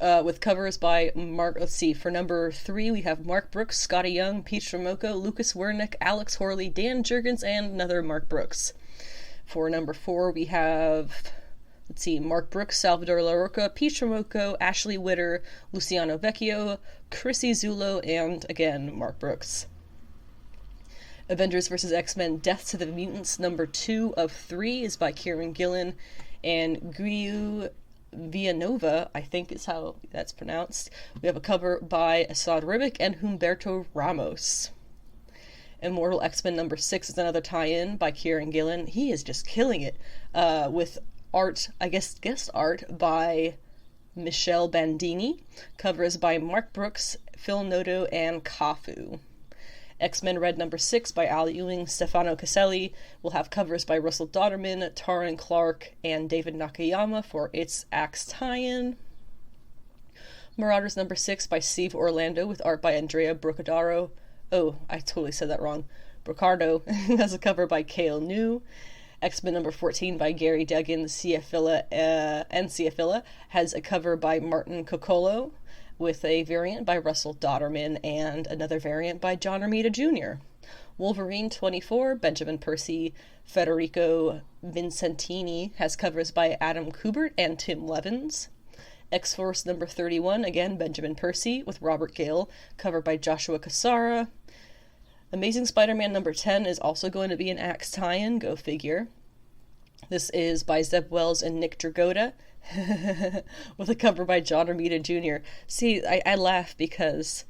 With covers by Mark, for number 3 we have Mark Brooks, Scotty Young, Pete Shimoko, Lucas Wernick, Alex Horley, Dan Jurgens, and another Mark Brooks. For number 4 we have, Mark Brooks, Salvador LaRocca, Pete Shimoko, Ashley Witter, Luciano Vecchio, Chrissy Zullo, and again, Mark Brooks. Avengers vs. X-Men Death to the Mutants, number 2 of 3 is by Kieran Gillen and Guiu Villanova, I think is how that's pronounced. We have a cover by Asad Ribic and Humberto Ramos. Immortal X-Men number 6 is another tie-in by Kieran Gillen. He is just killing it, with art, I guess guest art by Michelle Bandini. Covers by Mark Brooks, Phil Noto, and Kafu. X-Men Red number 6 by Al Ewing, Stefano Caselli will have covers by Russell Dodderman, Taran Clark, and David Nakayama for its Axe tie-in. Marauders number 6 by Steve Orlando with art by Andrea Brocadaro. Oh, I totally said that wrong. Brocardo has a cover by Cale New. X-Men number 14 by Gary Duggan, Ciafilla has a cover by Martin Coccolo, with a variant by Russell Dodderman and another variant by John Romita Jr. Wolverine 24, Benjamin Percy, Federico Vincentini has covers by Adam Kubert and Tim Levins. X-Force number 31, again Benjamin Percy, with Robert Gale, cover by Joshua Cassara. Amazing Spider-Man number 10 is also going to be an Axe tie-in, go figure. This is by Zeb Wells and Nick Dragotta, with a cover by John Romita Jr. See, I laugh because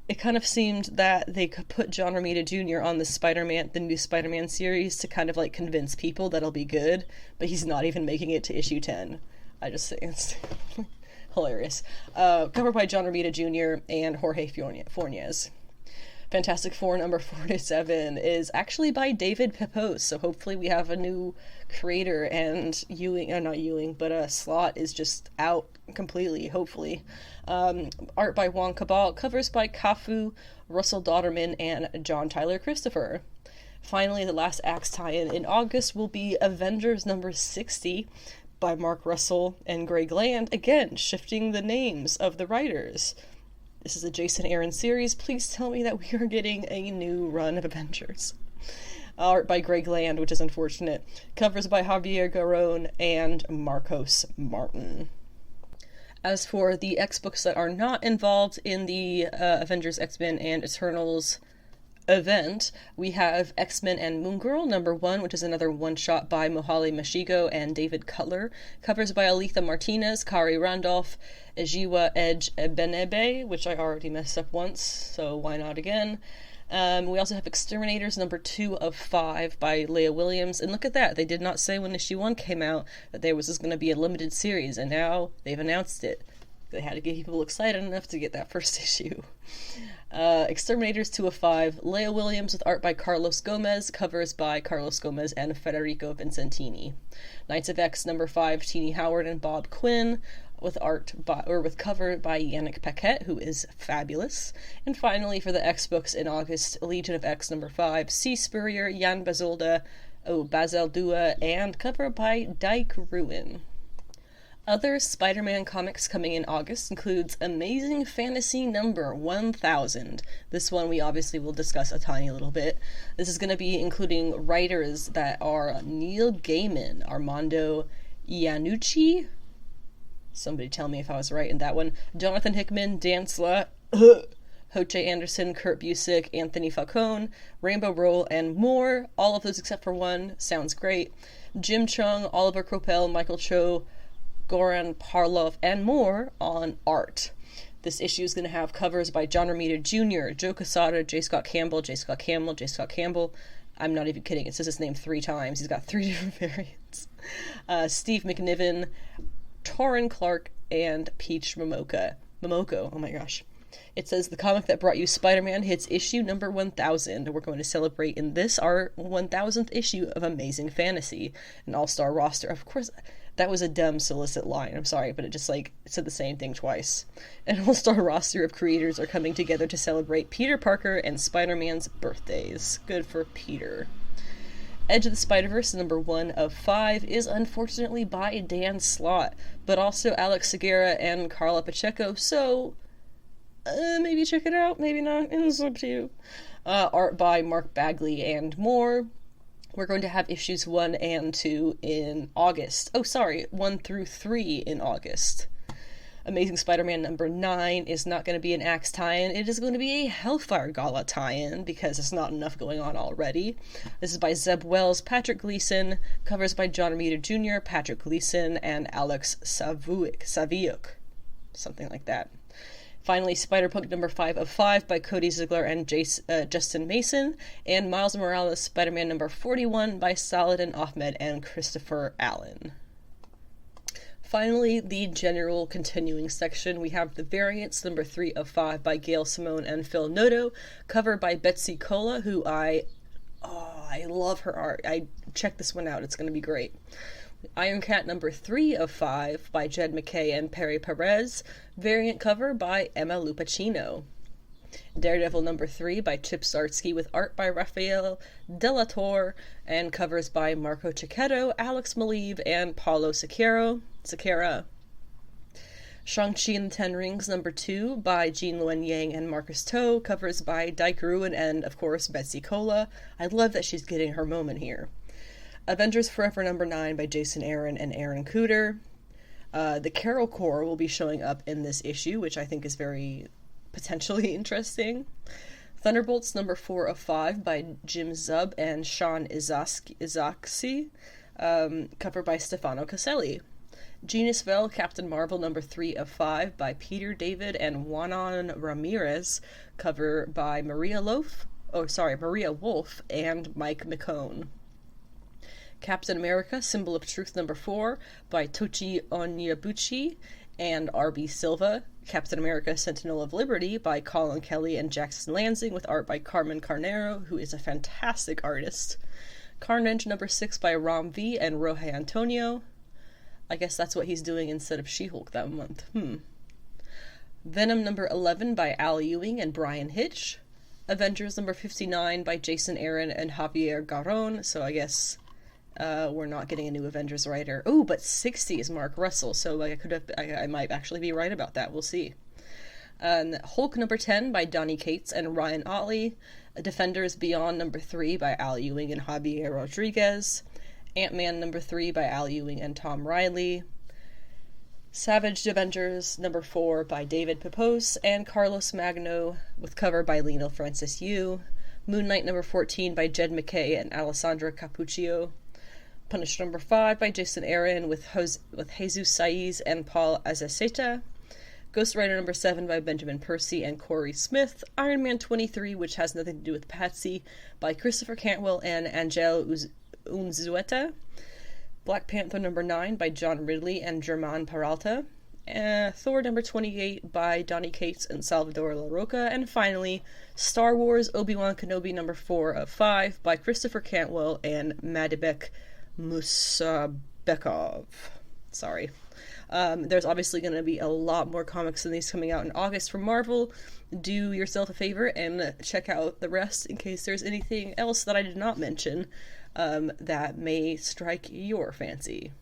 it kind of seemed that they could put John Romita Jr. on the new Spider-Man series to kind of like convince people that it'll be good, but he's not even making it to issue 10. I just think it's hilarious. Cover by John Romita Jr. and Jorge Fornes. Fantastic Four number 47 is actually by David Pepose, so hopefully we have a new creator, and Slott is just out completely, hopefully. Art by Juan Cabal, covers by Kafu, Russell Dodderman, and John Tyler Christopher. Finally, the last Axe tie-in in August will be Avengers number 60 by Mark Russell and Greg Land, again, shifting the names of the writers. This is a Jason Aaron series. Please tell me that we are getting a new run of Avengers. Art by Greg Land, which is unfortunate. Covers by Javier Garrón and Marcos Martin. As for the X-books that are not involved in the Avengers, X-Men, and Eternals event, we have X-Men and Moon Girl number 1, which is another one-shot by Mohale Mashigo and David Cutler. Covers by Aletha Martinez, Kari Randolph, Ejiwa Edge Ebenebe, which I already messed up once, so why not again. We also have Exterminators number 2 of 5 by Leah Williams, and look at that, they did not say when issue 1 came out that there was going to be a limited series, and now they've announced it. They had to get people excited enough to get that first issue. Exterminators 2 of 5, Leah Williams with art by Carlos Gomez, covers by Carlos Gomez and Federico Vincentini. Knights of X number 5, Teenie Howard and Bob Quinn, with cover by Yannick Paquette, who is fabulous. And finally, for the X books in August, Legion of X number 5, C. Spurrier, Jan Bazolda, Bazaldua, and cover by Dyke Ruin. Other Spider-Man comics coming in August includes Amazing Fantasy number 1000. This one we obviously will discuss a tiny little bit. This is going to be including writers that are Neil Gaiman, Armando Iannucci, somebody tell me if I was right in that one, Jonathan Hickman, Dan Slott, Hoche Anderson, Kurt Busiek, Anthony Falcone, Rainbow Rowell, and more. All of those except for one. Sounds great. Jim Chung, Oliver Coipel, Michael Cho, Goran Parlov, and more on art. This issue is going to have covers by John Romita Jr., Joe Quesada, J. Scott Campbell, J. Scott Campbell, J. Scott Campbell. I'm not even kidding. It says his name 3 times. He's got 3 different variants. Steve McNiven, Torrin Clark, and Peach Momoko. Oh my gosh. It says the comic that brought you Spider-Man hits issue number 1000. We're going to celebrate in this, our 1000th issue of Amazing Fantasy. An all-star roster. Of course, that was a dumb solicit line. I'm sorry, but it said the same thing twice. An all-star roster of creators are coming together to celebrate Peter Parker and Spider-Man's birthdays. Good for Peter. Edge of the Spider-Verse, number 1 of 5, is unfortunately by Dan Slott, but also Alex Segura and Carla Pacheco, so maybe check it out, maybe not, it's up to you. Art by Mark Bagley and more. We're going to have issues 1 and 2 in August. 1 through 3 in August. Amazing Spider-Man number 9 is not going to be an Axe tie-in. It is going to be a Hellfire Gala tie-in because there's not enough going on already. This is by Zeb Wells, Patrick Gleason, covers by John Romita Jr., Patrick Gleason, and Alex Saviuk. Something like that. Finally, Spider-Punk number 5 of 5 by Cody Ziegler and Justin Mason, and Miles Morales Spider-Man number 41 by Saladin Ahmed and Christopher Allen. Finally, the general continuing section, we have the variants number 3 of 5 by Gail Simone and Phil Noto, covered by Betsy Cola, who I love her art. I checked this one out, it's going to be great. Iron Cat number 3 of 5 by Jed McKay and Perry Perez, variant cover by Emma Lupacino. Daredevil number 3 by Chip Zdarsky with art by Rafael Delatorre and covers by Marco Cicchetto, Alex Maleev, and Paulo Sequeira. Shang-Chi and the Ten Rings number 2 by Jean Luen Yang and Marcus To, covers by Dyke Ruin and, of course, Betsy Cola. I love that she's getting her moment here. Avengers Forever number 9 by Jason Aaron and Aaron Cooter. The Carol Corps will be showing up in this issue, which I think is very potentially interesting. Thunderbolts number 4 of 5 by Jim Zub and Sean Izaakse, covered by Stefano Caselli. Genius Vell Captain Marvel number 3 of 5 by Peter David and Juanon Ramirez, cover by Maria Wolf and Mike McCone. Captain America Symbol of Truth number 4 by Tochi Onyebuchi and R.B. Silva. Captain America Sentinel of Liberty by Colin Kelly and Jackson Lansing, with art by Carmen Carnero, who is a fantastic artist. Carnage number 6 by Ram V and Roge Antonio. I guess that's what he's doing instead of She-Hulk that month. Venom number 11 by Al Ewing and Brian Hitch. Avengers number 59 by Jason Aaron and Javier Garron, so I guess we're not getting a new Avengers writer. Oh, but 60 is Mark Russell, so I might actually be right about that. We'll see. Hulk number 10 by Donny Cates and Ryan Otley. Defenders Beyond number 3 by Al Ewing and Javier Rodriguez. Ant-Man number 3 by Al Ewing and Tom Riley. Savage Avengers number 4 by David Pepose and Carlos Magno, with cover by Lino Francis Yu. Moon Knight number 14 by Jed McKay and Alessandra Cappuccio. Punisher number 5 by Jason Aaron with Jesus Saiz and Paul Azaceta. Ghost Rider number 7 by Benjamin Percy and Corey Smith. Iron Man 23, which has nothing to do with Patsy, by Christopher Cantwell and Angel Unzueta. Black Panther number 9 by John Ridley and Germán Peralta. Thor number 28 by Donny Cates and Salvador La Roca. And finally, Star Wars Obi-Wan Kenobi number 4 of 5 by Christopher Cantwell and Madibek Musabekov. Sorry. There's obviously going to be a lot more comics than these coming out in August from Marvel. Do yourself a favor and check out the rest in case there's anything else that I did not mention that may strike your fancy.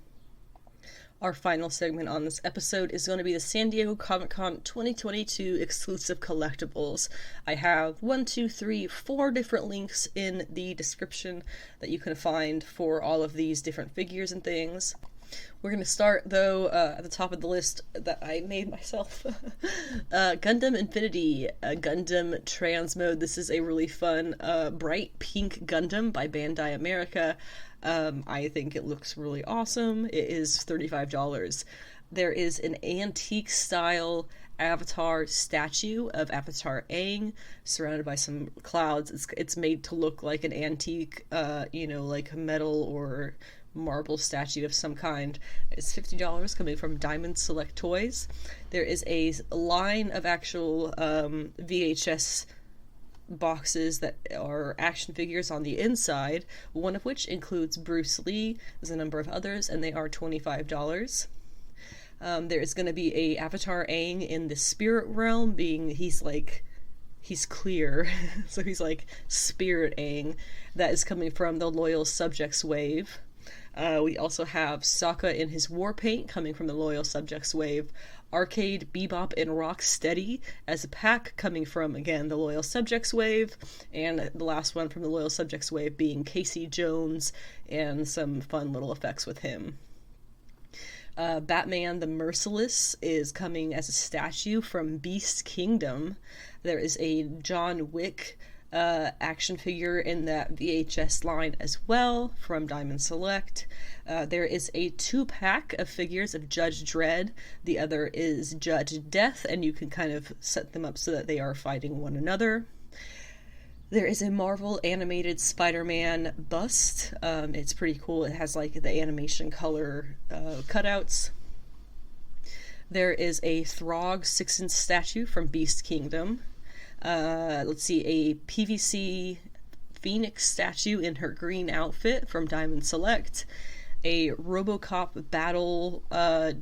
Our final segment on this episode is going to be the San Diego Comic-Con 2022 exclusive collectibles. I have 4 different links in the description that you can find for all of these different figures and things. We're going to start, though, at the top of the list that I made myself. Gundam Infinity, Gundam Transmode. This is a really fun, bright pink Gundam by Bandai America. I think it looks really awesome. It is $35. There is an antique-style Avatar statue of Avatar Aang, surrounded by some clouds. It's made to look like an antique, like metal or marble statue of some kind. It's $50, coming from Diamond Select Toys. There is a line of actual VHS boxes that are action figures on the inside, one of which includes Bruce Lee. There's a number of others, and they are $25. There is going to be a Avatar Aang in the spirit realm, he's clear, so he's like Spirit Aang. That is coming from the Loyal Subjects wave. We also have Sokka in his war paint, coming from the Loyal Subjects wave. Arcade, Bebop, and Rocksteady as a pack, coming from, again, the Loyal Subjects wave. And the last one from the Loyal Subjects wave being Casey Jones, and some fun little effects with him. Batman the Merciless is coming as a statue from Beast Kingdom. There is a John Wick action figure in that VHS line as well from Diamond Select. There is a 2-pack of figures of Judge Dredd. The other is Judge Death, and you can kind of set them up so that they are fighting one another. There is a Marvel animated Spider-Man bust. It's pretty cool. It has like the animation color cutouts. There is a Throg 6-inch statue from Beast Kingdom. Let's see, a PVC Phoenix statue in her green outfit from Diamond Select. A RoboCop battle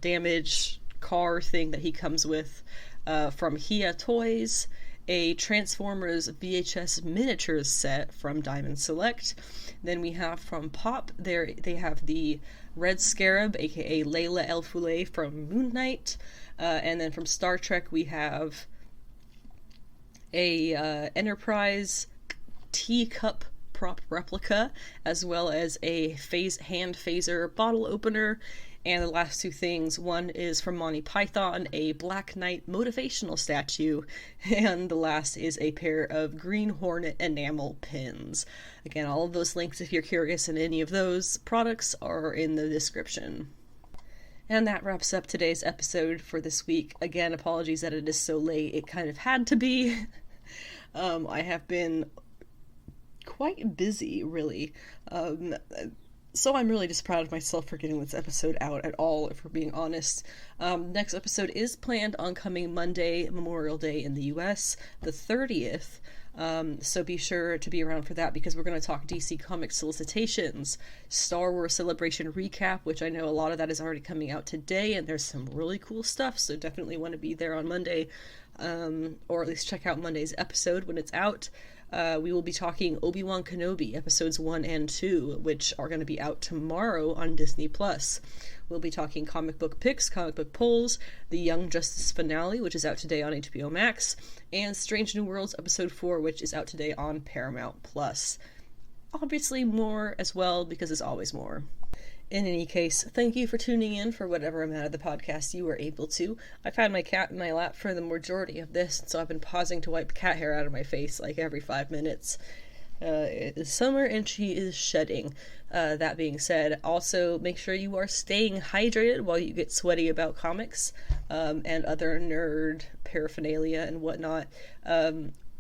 damage car thing that he comes with from Hia Toys. A Transformers VHS miniatures set from Diamond Select. Then we have from Pop, they have the Red Scarab, aka Layla El Foulet from Moon Knight. And then from Star Trek we have a Enterprise teacup prop replica, as well as a hand phaser bottle opener. And the last 2 things, one is from Monty Python, a Black Knight motivational statue, and the last is a pair of Green Hornet enamel pins. Again, all of those links, if you're curious in any of those products, are in the description. And that wraps up today's episode for this week. Again, apologies that it is so late. It kind of had to be. I have been quite busy, really. So I'm really just proud of myself for getting this episode out at all, if we're being honest. Next episode is planned on coming Monday, Memorial Day in the US, the 30th. So be sure to be around for that, because we're going to talk DC Comics solicitations, Star Wars Celebration recap, which I know a lot of that is already coming out today, and there's some really cool stuff, so definitely want to be there on Monday, or at least check out Monday's episode when it's out. We will be talking Obi-Wan Kenobi, episodes 1 and 2, which are going to be out tomorrow on Disney+. We'll be talking comic book picks, comic book polls, the Young Justice finale, which is out today on HBO Max, and Strange New Worlds episode 4, which is out today on Paramount+. Obviously more as well, because there's always more. In any case, thank you for tuning in for whatever amount of the podcast you were able to. I've had my cat in my lap for the majority of this, so I've been pausing to wipe cat hair out of my face like every 5 minutes. It is summer and she is shedding. That being said, also make sure you are staying hydrated while you get sweaty about comics, and other nerd paraphernalia and whatnot.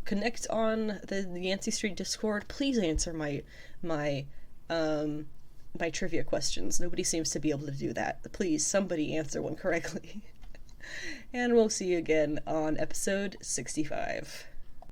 Connect on the Yancey Street Discord. Please answer my trivia questions. Nobody seems to be able to do that. Please, somebody answer one correctly. And we'll see you again on episode 65.